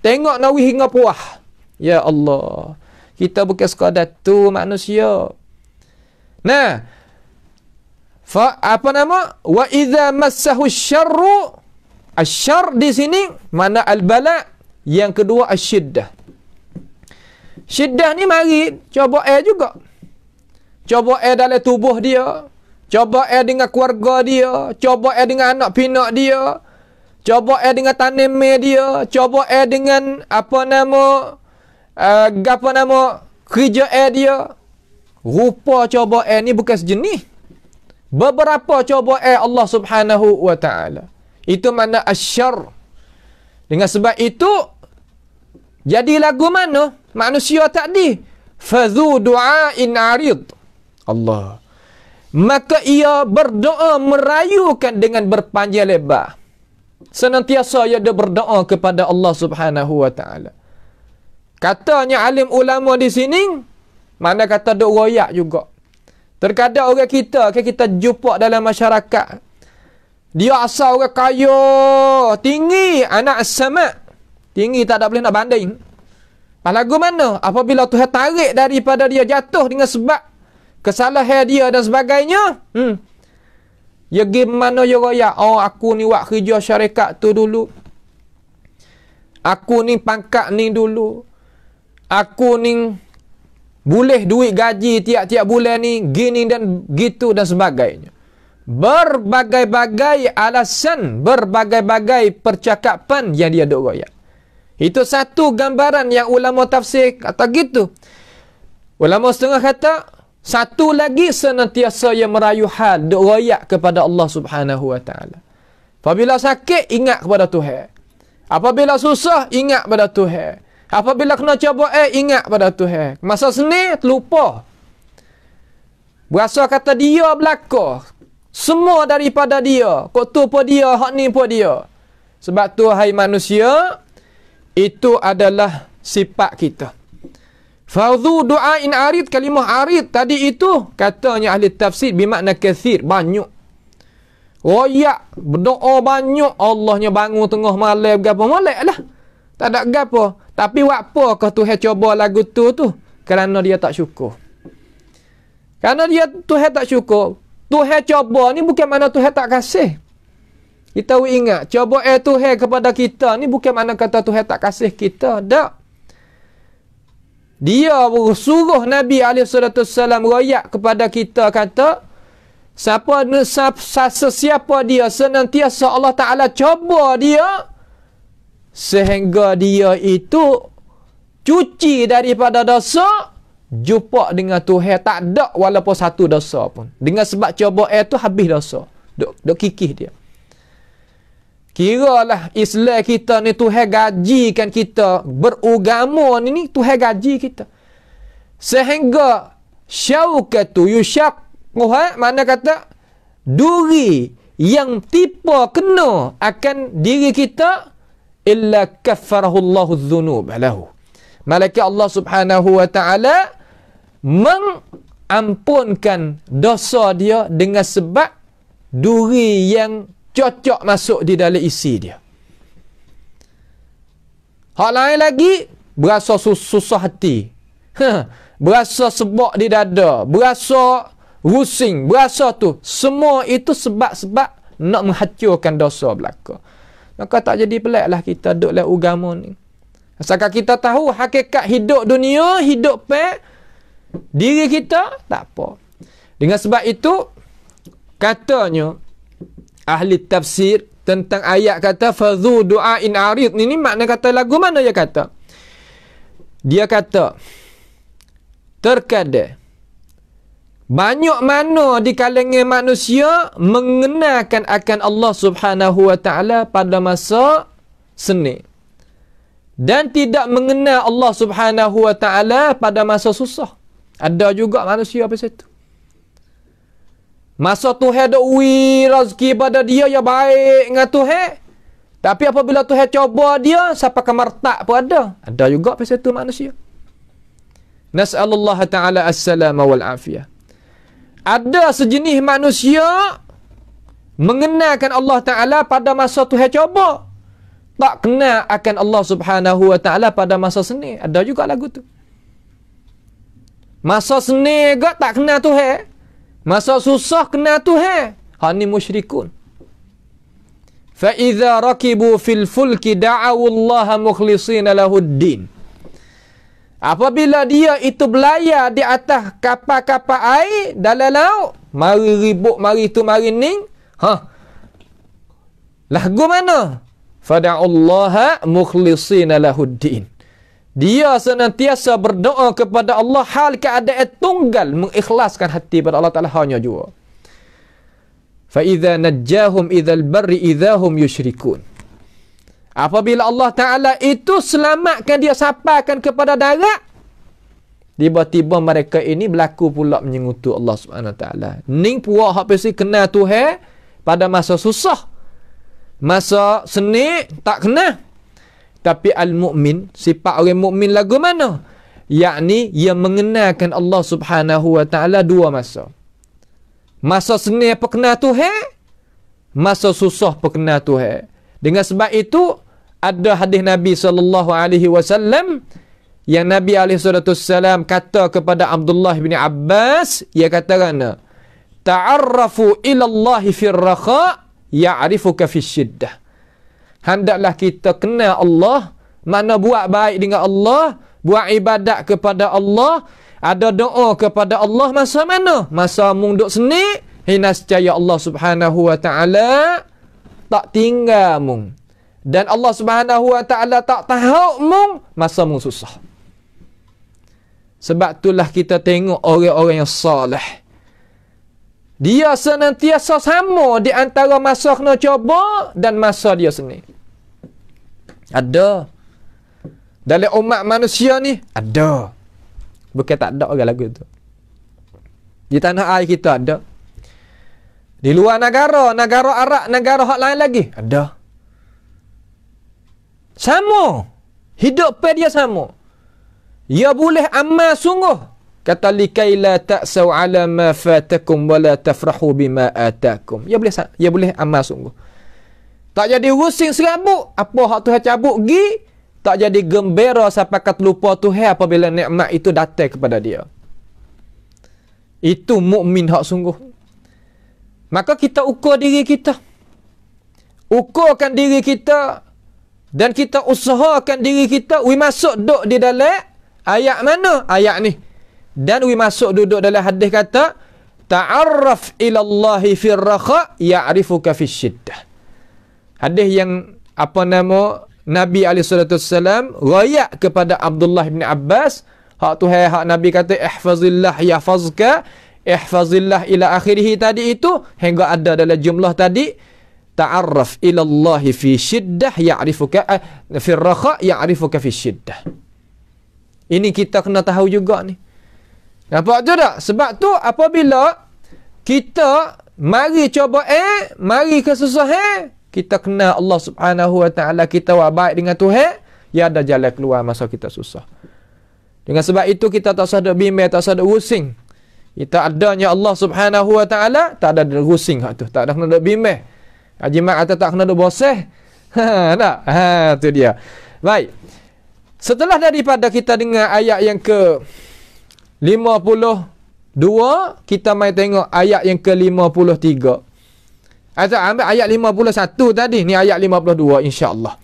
Tengok nawi hingga puas. Ya Allah, kita bukan sekadar tu manusia. Nah, wa idza massahu syarru, asyar di sini mana al-bala, yang kedua asyiddah. Syiddah ni mari coba juga. Coba dalam tubuh dia, coba dengan keluarga dia, coba dengan anak pinak dia, coba dengan tanimnya dia, coba dengan kerja dia. Rupa coba ni bukan sejenis. Beberapa coba Allah Subhanahu wa taala. Itu makna asyar. Dengan sebab itu jadi lagu mana? Manusia tadi. Fadhu du'ain arid. Allah. Maka ia berdoa merayukan dengan berpanjang lebar. Senantiasa ia berdoa kepada Allah Subhanahu wa taala. Katanya alim ulama di sini, mana kata duk royak juga. Terkadang orang kita jumpa dalam masyarakat, dia asal orang kaya, tinggi, anak sama. Tinggi tak ada boleh nak banding. Lagu mana? Apabila Tuhan tarik daripada dia jatuh dengan sebab kesalahan dia dan sebagainya. Ya gimana ya royak? Oh, aku ni buat kerja syarikat tu dulu. Aku ni pangkat ni dulu. Aku ni boleh duit gaji tiap-tiap bulan ni, gini dan gitu dan sebagainya. Berbagai-bagai alasan, berbagai-bagai percakapan yang dia duk royak. Itu satu gambaran yang ulama tafsir kata gitu. Ulama setengah kata, satu lagi senantiasa yang merayu hal, duk royak kepada Allah Subhanahu wa taala. Apabila sakit, ingat kepada Tuhan. Apabila susah, ingat kepada Tuhan. Apabila kena coba ingat pada Tuhan. Masa seni, terlupa. Berasa kata dia belaka. Semua daripada dia. Kok tu pun dia, hak ni pun dia. Sebab tu, hai manusia, itu adalah sifat kita. Fadhu du'ain arid, kalimah arid tadi itu, katanya ahli tafsir, bermakna kathir, banyak. Royak, berdoa banyak, Allahnya bangun tengah malam, gapa molek lah. Tak ada gapa. Tapi apa Tuhan coba lagu tu? Kerana dia tak syukur. Kerana Tuhan tak syukur. Tuhan coba ni bukan mana Tuhan tak kasih. Kita ingat, coba Tuhan kepada kita ni bukan mana kata Tuhan tak kasih kita. Tak. Dia suruh Nabi SAW royak kepada kita, kata, siapa dia senantiasa Allah Ta'ala coba dia, sehingga dia itu cuci daripada dosa, jumpa dengan Tuhan tak ada walaupun satu dosa pun. Dengan sebab coba itu habis dosa. Duk kikih dia. Kiralah Islam kita ni Tuhan gajikan kita beragama ni Tuhan gaji kita. Sehingga syaukatu yusyaqquha, mana kata duri yang tipa kena akan diri kita, illa kaffarahu Allahu dzunub lahu. Malaikat Allah Subhanahu wa taala mengampunkan dosa dia dengan sebab duri yang cocok masuk di dalam isi dia. Hak lain lagi berasa susah hati. Berasa sebab di dada, berasa rusing, berasa tu. Semua itu sebab-sebab nak menghancurkan dosa belaka. Maka tak jadi peliklah kita duduk dalam agama ni. Asalkan kita tahu hakikat hidup dunia, hidup diri kita, tak apa. Dengan sebab itu, katanya ahli tafsir tentang ayat kata fadhu du'ain arid ni makna kata lagu mana dia kata? Dia kata terkadang Banyak mana di kalangan manusia mengenalkan akan Allah Subhanahu wa taala pada masa senang dan tidak mengenal Allah Subhanahu wa taala pada masa susah. Ada juga manusia macam itu. Masa Tuhan dak wi rezeki pada dia ya baik dengan Tuhan. Tapi apabila Tuhan coba dia sampai ke martak pun ada. Ada juga macam itu manusia. Nas'alullah ta'ala as-salama wal afiyah. Ada sejenis manusia mengenalkan Allah Ta'ala pada masa Tuhan coba. Tak kenal akan Allah Subhanahu wa Ta'ala pada masa senang. Ada juga lagu tu. Masa senang juga tak kenal Tuhan. Masa susah kenal Tuhan. Hani musyrikun. فَإِذَا رَكِبُوا فِي الْفُلْكِ دَعَوُوا اللَّهَ مُخْلِصِينَ لَهُ الدِّينَ. Apabila dia itu berlayar di atas kapal-kapal air dalam laut, mari ribut, mari tu, mari ning, lagu mana? Fada'ullaha mukhlishina lahuddin. Dia senantiasa berdoa kepada Allah hal keadaan tunggal, mengikhlaskan hati pada Allah Ta'ala hanya jua. Fa idza najjahum idzal barri idzahum yusyrikun. Apabila Allah Ta'ala itu selamatkan dia, sampaikan kepada darat, tiba-tiba mereka ini berlaku pula menyengutu Allah Subhanahu Ta'ala. Ning puak hak pesi kenal Tuhan pada masa susah. Masa senang tak kenal. Tapi al-mu'min, sifat orang mukmin lagu mana? Yakni ia mengenalkan Allah Subhanahu Wa Ta'ala dua masa. Masa senang perkenal Tuhan, masa susah perkenal Tuhan. Dengan sebab itu ada hadis Nabi SAW yang Nabi SAW kata kepada Abdullah bin Abbas, ia katakan, ta'arrafu ila Allah fir rakha ya'rifuka fis syiddah. Hendaklah kita kenal Allah, mana buat baik dengan Allah, buat ibadat kepada Allah, ada doa kepada Allah masa mana? Masa mung duk senik, hinascaya Allah Subhanahu wa taala tak tinggal mung. Dan Allah Subhanahu wa taala tak tahu mung masa mung susah. Sebab itulah kita tengok orang-orang yang soleh. Dia senantiasa sama di antara masa kena coba dan masa dia senang. Ada. Dalam umat manusia ni ada. Bukan tak ada orang lagu tu. Di tanah air kita ada. Di luar negara Arab, negara hak lain lagi ada. Sama. Hidup dia sama. Ya boleh amal sungguh. Kata likai la ta'saw ala ma fatakum wa la tafrahu bima atakum. Ya boleh amal sungguh. Tak jadi rusing serabut. Apa hak Tuhan cabut gi, tak jadi gembira sampai kat lupa Tuhan apabila nikmat itu datang kepada dia. Itu mukmin hak sungguh. Maka kita ukur diri kita. Ukurkan diri kita. Dan kita usahakan diri kita. We masuk duduk di dalam ayat mana? Ayat ni. Dan we masuk duduk dalam hadis kata, ta'arraf ilallahi fir rakha ya'rifuka fis syiddah. Hadis yang apa nama Nabi SAW rayak kepada Abdullah bin Abbas. Hak Tuhan, hak Nabi kata, ihfazillah yahfazka, ihfazillah ila akhirih tadi itu, hingga ada dalam jumlah tadi, ta'arraf ilallahi fi syiddah ya'rifuka fi rakha ya'rifuka fi syiddah. Ini kita kena tahu juga ni. Nampak tu tak? Sebab tu apabila kita mari coba mari kesusahan, kita kenal Allah Subhanahu wa taala, kita buat baik dengan Tuhan, ya ada jalan keluar masa kita susah. Dengan sebab itu kita tak usah bimbang, tak usah rusing. Kita adanya Allah Subhanahu wa taala, tak ada rusing hak tu, tak ada kena bimbang. Haji Mak kata tak kena boseh. Tak? Tu dia. Baik. Setelah daripada kita dengar ayat yang ke 52, kita mai tengok ayat yang ke 53. Atau ambil ayat 51 tadi, ni ayat 52 insya-Allah.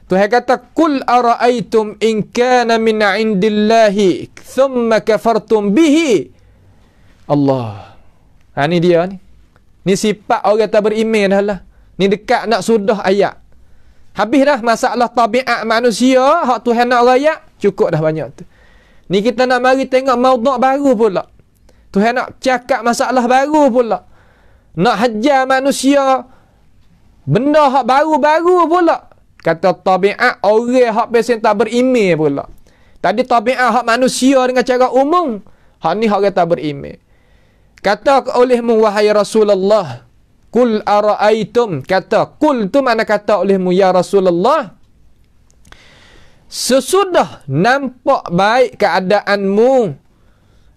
Tuhan kata, "Qul ara'aytum in kana min 'indillahi thumma kafartum bihi." Allah. Ni dia ni. Ni sifat orang tak beriman dah lah. Ni dekat nak sudah ayat. Habis dah masalah tabiat manusia, hak Tuhan nak rakyat, cukup dah banyak tu. Ni kita nak mari tengok maudhu' baru pula. Tuhan nak cakap masalah baru pula. Nak hajar manusia benda hak baru-baru pula. Kata tabiat orang hak pesen tak beriman pula. Tadi tabiat hak manusia dengan cara umum. Hak ni hak tak beriman. Kata olehmu wahai Rasulullah, kul ara'aitum, kata kul tu mana kata olehmu ya Rasulullah, sesudah nampak baik keadaanmu.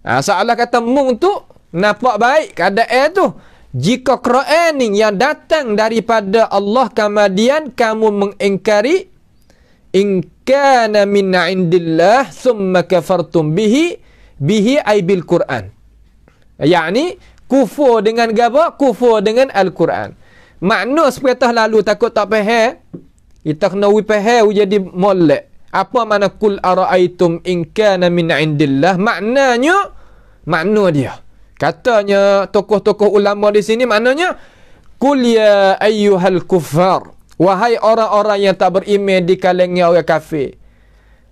Seolah kata mung tu nampak baik keadaan tu, jika Quran yang datang daripada Allah kemudian kamu mengingkari, in kana min indillah thumma kafartum bihi ay bil Quran. Yani kufur dengan apa? Kufur dengan Al-Quran. Makna seperti lalu takut tak faham, kita kena faham jadi molek. Apa makna kul ara'aitum in kana min indillah? Makna dia. Katanya tokoh-tokoh ulama di sini maknanya kul ya ayyuhal kuffar, wahai orang-orang yang tak beriman di kalangan orang kafir.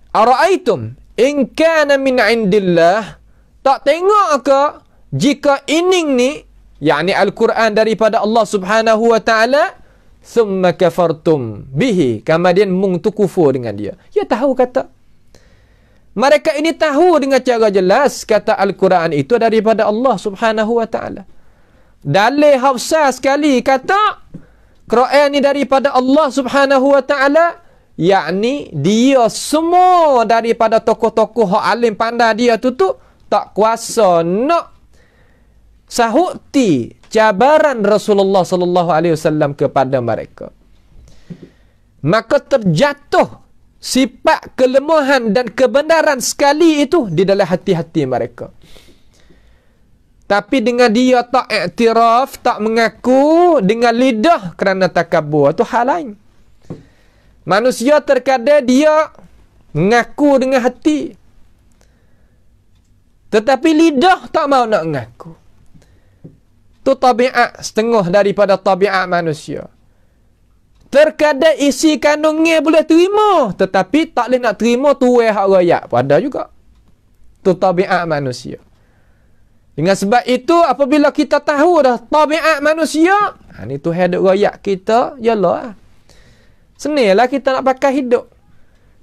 Ara'aitum in kana min indillah, tak tengok ke jika ini ni, yakni Al-Quran daripada Allah Subhanahu wa taala, thumma kafartum bihi, kemudian mung tu kufur dengan dia. Ya tahu kata. Mereka ini tahu dengan cara jelas kata Al-Quran itu daripada Allah Subhanahu wa taala. Dalil hafsah sekali kata Quran ni daripada Allah Subhanahu wa taala, yakni dia semua daripada tokoh-tokoh hak alim pandai dia tu tak kuasa nak sahuti cabaran Rasulullah sallallahu alaihi wasallam kepada mereka. Maka terjatuh sifat kelemahan dan kebenaran sekali itu di dalam hati-hati mereka. Tapi dengan dia tak iktiraf, tak mengaku dengan lidah kerana takabur, itu hal lain. Manusia terkadang dia mengaku dengan hati, tetapi lidah tak mau nak mengaku. Itu tabiat setengah daripada tabiat manusia. Terkadang isi kandungnya boleh terima, tetapi tak boleh nak terima tuai hak rakyat. Pada juga. Itu tabiat manusia. Dengan sebab itu, apabila kita tahu dah tabiat manusia, ni Tuhan duk rakyat kita, yalah. Senillah kita nak pakai hidup.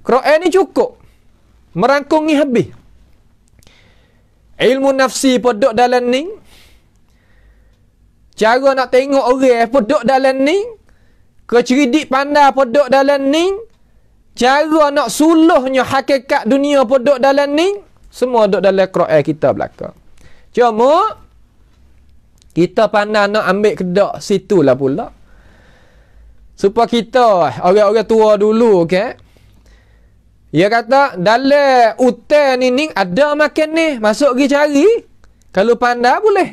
Quran ni cukup. Merangkungi habis. Ilmu nafsi pun duk dalam ni. Cara nak tengok orang pun duk dalam ni. Keceridik pandai pun duk dalam ni. Cara nak suluhnya hakikat dunia pun duk dalam ni. Semua duk dalam Quran kita belakang. Cuma kita pandai nak ambil kedak situlah pula. Supaya kita, orang-orang tua dulu kan, dia kata dalam hutan ni ada makan ni, masuk pergi cari. Kalau pandai boleh.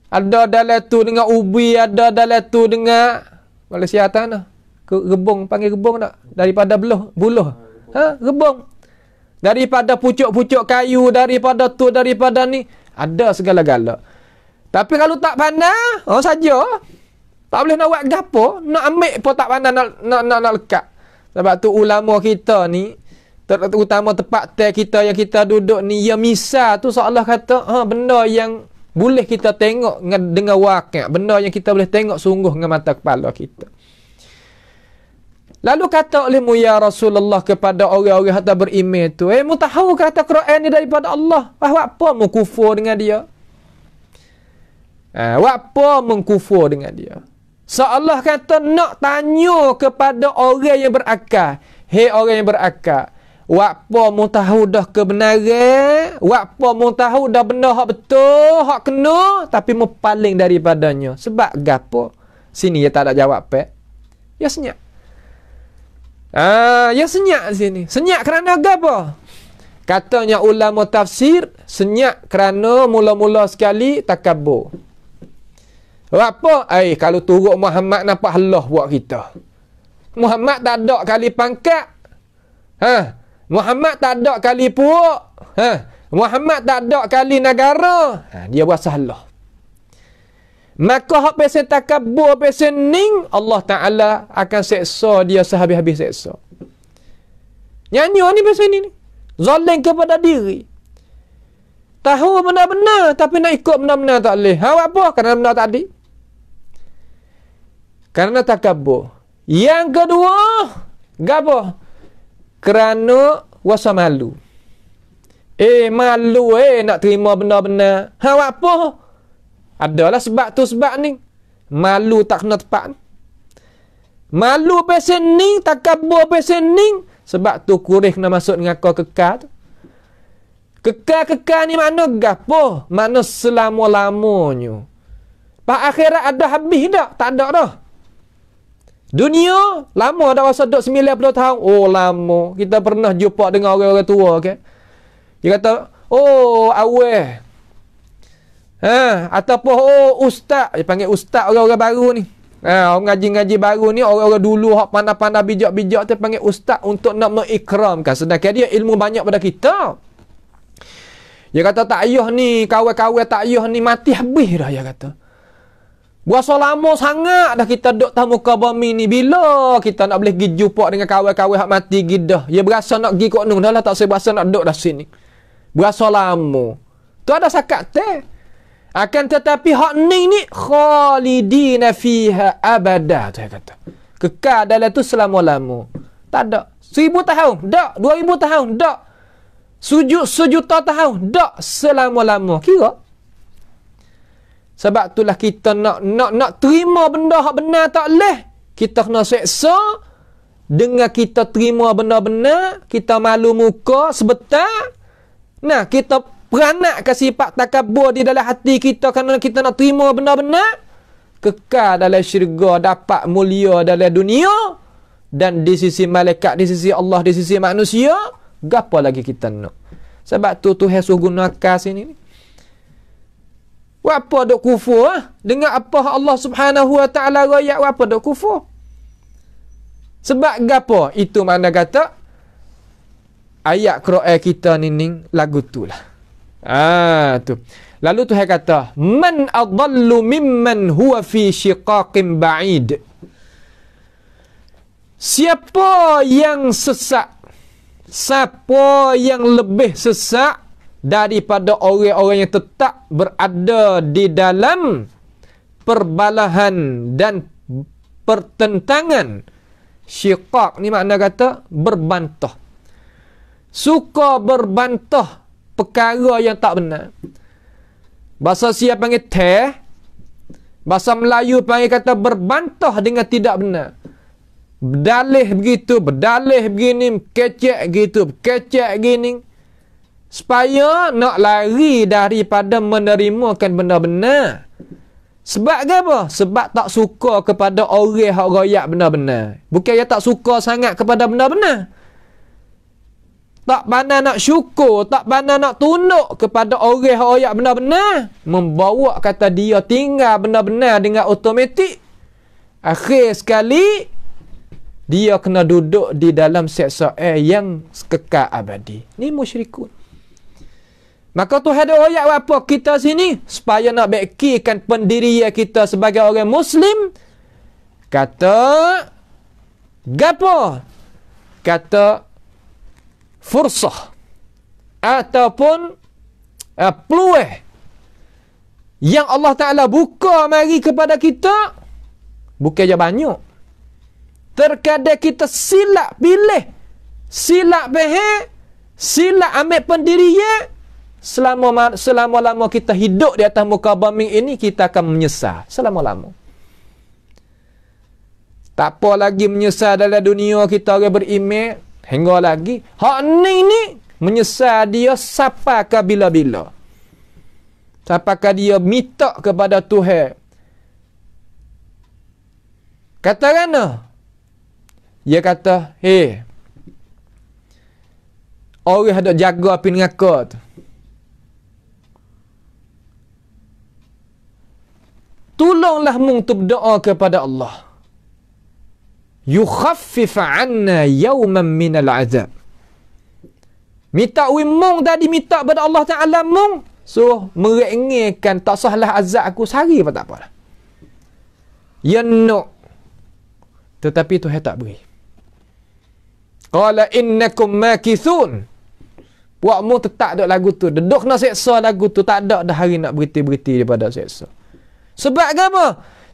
Ada dalam tu dengan ubi, ada dalam tu dengan Malaysia tanah. Rebung, panggil rebung tak? Daripada buluh. Rebung. Daripada pucuk-pucuk kayu, daripada tu, daripada ni. Ada segala-gala. Tapi kalau tak pandai, saja. Tak boleh nak buat gapo, nak ambil pun tak pandai nak lekat. Sebab tu ulama kita ni, terutama tempat kita yang kita duduk ni, yang misal tu seolah kata, benda yang boleh kita tengok dengan wakil, benda yang kita boleh tengok sungguh dengan mata kepala kita. Lalu kata olehmu ya Rasulullah kepada orang-orang yang tak beriman tu, mu tahu kata Quran ni daripada Allah, apa mu kufur dengan dia? Apa mengkufur dengan dia? Seolah kata nak tanya kepada orang yang berakal. Hei orang yang berakal, apa mu tahu dah kebenaran, apa mu tahu dah benda hak betul, hak kena, tapi mu paling daripadanya. Sebab gapo? Sini dia tak ada jawab pek. Ya senyap. Ya senyap sini. Senyap kerana gapo? Katanya ulama tafsir, senyap kerana mula-mula sekali takabur. Apa? Kalau turut Muhammad nampak Allah buat kita. Muhammad tak ada kali pangkat. Muhammad tak ada kali puak. Muhammad tak ada kali negara. Dia buat salah. Maka hak pesen takabur, pesen ning, Allah Ta'ala akan seksa dia sehabis-habis seksa. Nyanyi ni pesen ni. Zalim kepada diri. Tahu benar-benar tapi nak ikut benar-benar tak boleh. Apa? Kerana benar tadi. Kerana takabur. Yang kedua, gapo? Kerana rasa malu. Malu nak terima benar-benar. Apa? Adalah sebab tu sebab ni. Malu tak kena tepat. Malu pesen ni, takabur pesen ni. Sebab tu kurih kena masuk dengan kau kekal tu. Kekal-kekal ni makna gapo? Makna selama-lamanya. Pak akhirat ada habis tak? Tak ada dah. Dunia lama dah rasa duk 90 tahun. Oh lama. Kita pernah jumpa dengan orang-orang tua ke. Dia kata, oh awal. Ataupun ustaz. Dia panggil ustaz orang-orang baru ni. Orang ngaji-ngaji baru ni, orang-orang dulu hak pandai-pandai bijak-bijak tu panggil ustaz untuk nak mengikramkan. Sedangkan dia ilmu banyak pada kita. Dia kata tak payah ni, kawan-kawan tak payah ni, mati habis dah dia kata. Berasa lama sangat dah kita duduk tahu muka bumi ni. Bila kita nak boleh pergi jumpa dengan kawan-kawan hak mati gidah. Dia berasa nak pergi kot nun. Dah lah tak saya berasa nak duduk dah sini. Berasa lama. Tu ada sakat teh. Akan tetapi hak ni khalidina fiha abada. Tu dia kata. Kekal dalam tu selama-lama. Tak ada. 1000 tahun. Tak. 2000 tahun. Tak. Sejuta tahun. Tak. Selama-lama. Kira. Sebab itulah kita nak terima benda hak benar tak leh. Kita kena seksa dengan kita terima benar-benar, kita malu muka sebentar. Nah, kita peranakkan sifat takabur di dalam hati kita kerana kita nak terima benar-benar. Kekal dalam syurga, dapat mulia dalam dunia dan di sisi malaikat, di sisi Allah, di sisi manusia. Gapo lagi kita nak? Sebab tu Tuhan suruh guna akal sini ni. Apa dok kufur dengan apa Allah Subhanahu wa taala royak, apa dok kufur? Sebab gapo? Itu makna kata ayat Quran kita ni lagu tulah. Tu. Lalu Tuhan kata, "Man adallu mimman huwa fi shiqaqin ba'id." Siapa yang sesat? Siapa yang lebih sesat daripada orang-orang yang tetap berada di dalam perbalahan dan pertentangan. Syiqaq ni makna kata berbantah. Suka berbantah perkara yang tak benar. Bahasa Sia panggil teh. Bahasa Melayu panggil kata berbantah dengan tidak benar. Berdalih begitu, berdalih begini, kecek gitu, kecek gini. Supaya nak lari daripada menerimakan benda-benar. Sebab apa? Sebab tak suka kepada orang yang royak benar-benar. Bukan dia tak suka sangat kepada benda-benar. Tak pandai nak syukur, tak pandai nak tunduk kepada orang yang royak benar-benar. Membawa kata dia tinggal benar-benar dengan automatik. Akhir sekali, dia kena duduk di dalam seksa yang kekal abadi. Ni musyrikun. Maka Tuhan ada royak apa kita sini supaya nak baikkan pendirian kita sebagai orang Muslim. Kata gapo? Kata fursah ataupun peluang yang Allah Ta'ala buka mari kepada kita bukannya banyak. Terkadang kita silap pilih, silap behek, silap ambil pendirian. Selama-lama kita hidup di atas muka bumi ini, kita akan menyesal selama-lama. Tak apa lagi menyesal dalam dunia kita orang beriman, hingga lagi hak ni menyesal dia sampai ke bila-bila. Sampakah dia minta kepada Tuhan. Katakanlah dia kata, orang hendak jaga api neraka tu. Tolonglah mung tu berdoa kepada Allah. Yukhaffif 'anna yawman minal 'azab. Minta mung tadi minta pada Allah Ta'ala mung suruh merengekkan tak sahlah azab aku sehari pun tak apalah. Ya no. Tetapi Tuhan tak beri. Qala innakum makithun. Puakmu tetap duk lagu tu. Duduk kena seksa lagu tu. Tak ada dah hari nak berhenti-berhenti daripada seksa. Sebab apa?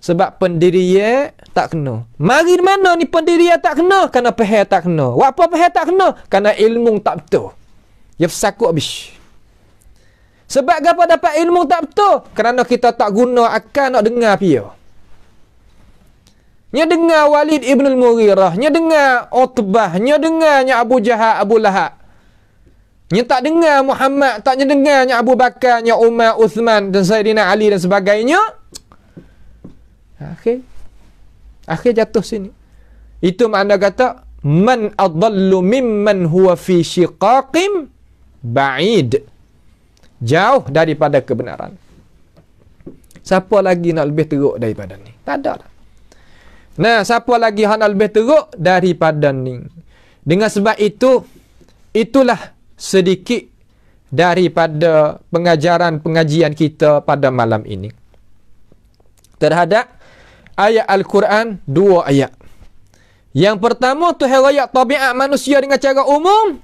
Sebab pendirian tak kena. Mari mana ni pendirian tak kena? Kerana pahal tak kena. Apa pahal tak kena? Kerana ilmu tak betul. Ya sakut habis. Sebab apa dapat ilmu tak betul? Kerana kita tak guna akal nak dengar pia. Nya dengar Walid ibn al-Mughirah. Nya dengar Utbah. Nya dengarnya Abu Jahal, Abu Lahab. Nya tak dengar Muhammad, tak dengarnya Abu Bakar, nya Umar, Uthman dan Sayyidina Ali dan sebagainya. Akhir jatuh sini. Itu makna kata man adallu mimman huwa fi shiqaqim ba'id. Jauh daripada kebenaran. Siapa lagi nak lebih teruk daripada ni? Tak ada dah. Nah, siapa lagi yang nak lebih teruk daripada ni? Dengan sebab itu, itulah sedikit daripada pengajian kita pada malam ini terhadap ayat Al-Quran, 2 ayat. Yang pertama, Tuhan royak tabiat manusia dengan cara umum.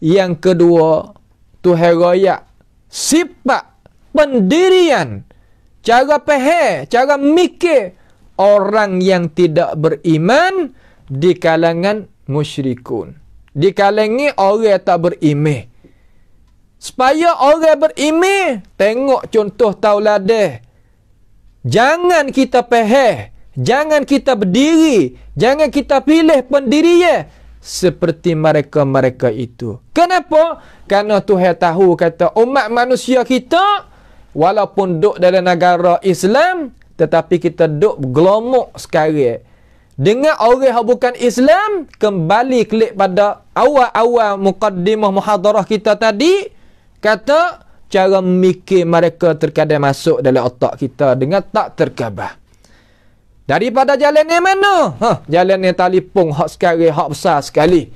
Yang kedua, Tuhan royak sifat pendirian, cara faham, cara mikir orang yang tidak beriman di kalangan musyrikun. Di kalangan orang tak beriman. Supaya orang beriman, tengok contoh tauladah. Jangan kita faham, jangan kita berdiri, jangan kita pilih pendirian seperti mereka-mereka itu. Kenapa? Kerana Tuhan tahu kata umat manusia kita walaupun duduk dalam negara Islam, tetapi kita duduk gelomok sekarang dengan orang yang bukan Islam. Kembali klik pada awal-awal muqaddimah muhadarah kita tadi, kata cara mikir mereka terkadang masuk dalam otak kita dengan tak terkabah. Daripada jalan yang mana? Jalan yang telefon hak sekarang hak besar sekali.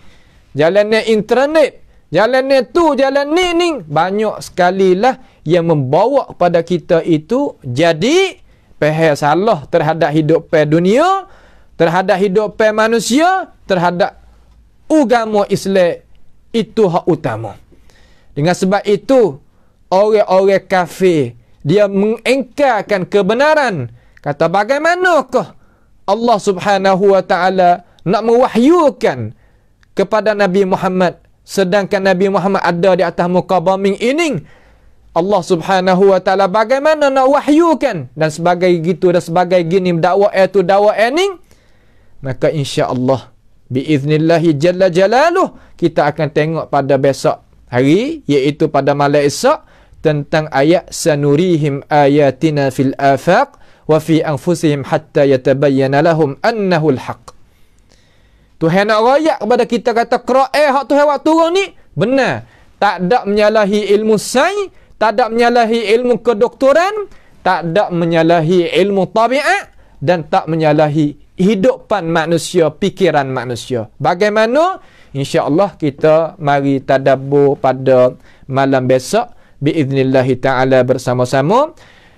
Jalan yang internet, jalan yang tu, jalan ni banyak sekali lah yang membawa kepada kita itu jadi faham salah terhadap hidup dunia, terhadap hidup manusia, terhadap agama Islam. Itu hak utama. Dengan sebab itu, orang-orang kafir, dia mengingkarkan kebenaran. Kata bagaimanakah Allah subhanahu wa ta'ala nak mewahyukan kepada Nabi Muhammad, sedangkan Nabi Muhammad ada di atas muka bumi ini. Allah subhanahu wa ta'ala bagaimana nak wahyukan dan sebagai gitu dan sebagai gini dakwah itu dakwah ini. Maka insya-Allah biiznillahi jalla jalaluh kita akan tengok pada besok hari, iaitu pada malam esok, tentang ayat sanurihim ayatina fil afaq wa fi anfusihim hatta yatabayyana lahum annahu al-haq. Tuhan nak royak kepada kita kata Quran hak Tuhan waktu turun ni benar. Tak ada menyalahi ilmu sains, tak ada menyalahi ilmu kedoktoran, tak ada menyalahi ilmu tabiat dan tak menyalahi hidupan manusia, pikiran manusia. Bagaimana? InsyaAllah kita mari tadabbur pada malam besok biiznillah ta'ala bersama-sama.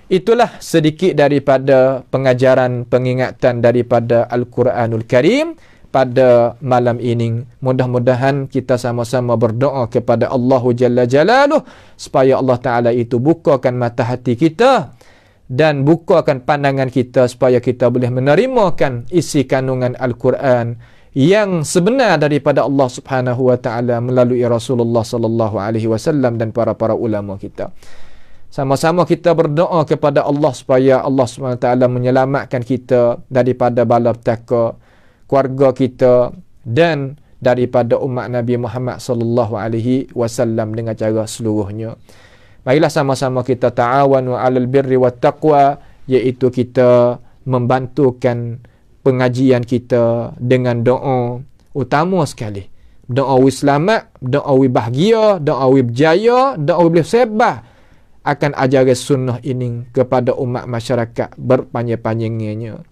Itulah sedikit daripada pengajaran pengingatan daripada Al-Quranul Karim pada malam ini. Mudah-mudahan kita sama-sama berdoa kepada Allah Jalla Jalaluh supaya Allah Ta'ala itu bukakan mata hati kita dan bukakan pandangan kita supaya kita boleh menerimakan isi kandungan Al-Quran yang sebenar daripada Allah Subhanahu wa taala melalui Rasulullah sallallahu alaihi wasallam dan para ulama kita. Sama-sama kita berdoa kepada Allah supaya Allah Subhanahu wa taala menyelamatkan kita daripada bala petaka, keluarga kita dan daripada umat Nabi Muhammad sallallahu alaihi wasallam dengan cara seluruhnya. Marilah sama-sama kita ta'awanu 'alal birri wat taqwa, iaitu kita membantukan pengajian kita dengan doa utama sekali. Doa wi selamat, doa wi bahagia, doa wi berjaya, doa wi boleh sebah akan ajaran sunnah ini kepada umat masyarakat berpanjang-panjangnya.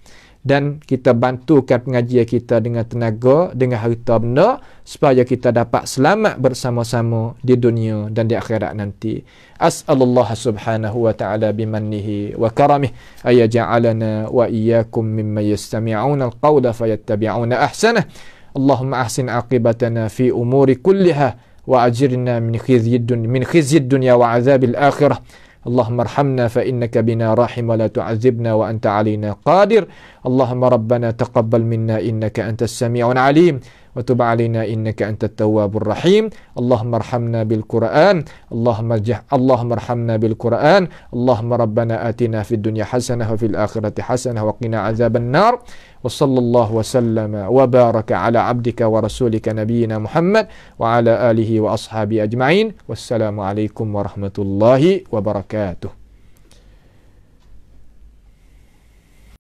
Dan kita bantukan pengajian kita dengan tenaga, dengan harta benda supaya kita dapat selamat bersama-sama di dunia dan di akhirat nanti. As'alullah subhanahu wa ta'ala bimannihi wa karamih ayaja'alana wa iyyakum mimman yastami'una al-qawla fayattabi'una ahsanah. Allahumma ahsin aqibatana fi umuri kulliha وأجرنا من خزي الدنيا وعذاب الآخرة. اللهم ارحمنا فإنك بنا راحم ولا تعذبنا وأنت علينا قادر. اللهم ربنا تقبل منا إنك أنت السميع العليم وتب علينا إنك أنت التواب الرحيم. اللهم ارحمنا بالقرآن. اللهم ارحمنا بالقرآن. اللهم ربنا آتنا في الدنيا حسنة وفي الآخرة حسنة وقنا عذاب النار. وصلى الله وسلم وبارك على عبدك ورسولك نبينا محمد وعلى آله وأصحابه أجمعين. والسلام عليكم ورحمة الله وبركاته.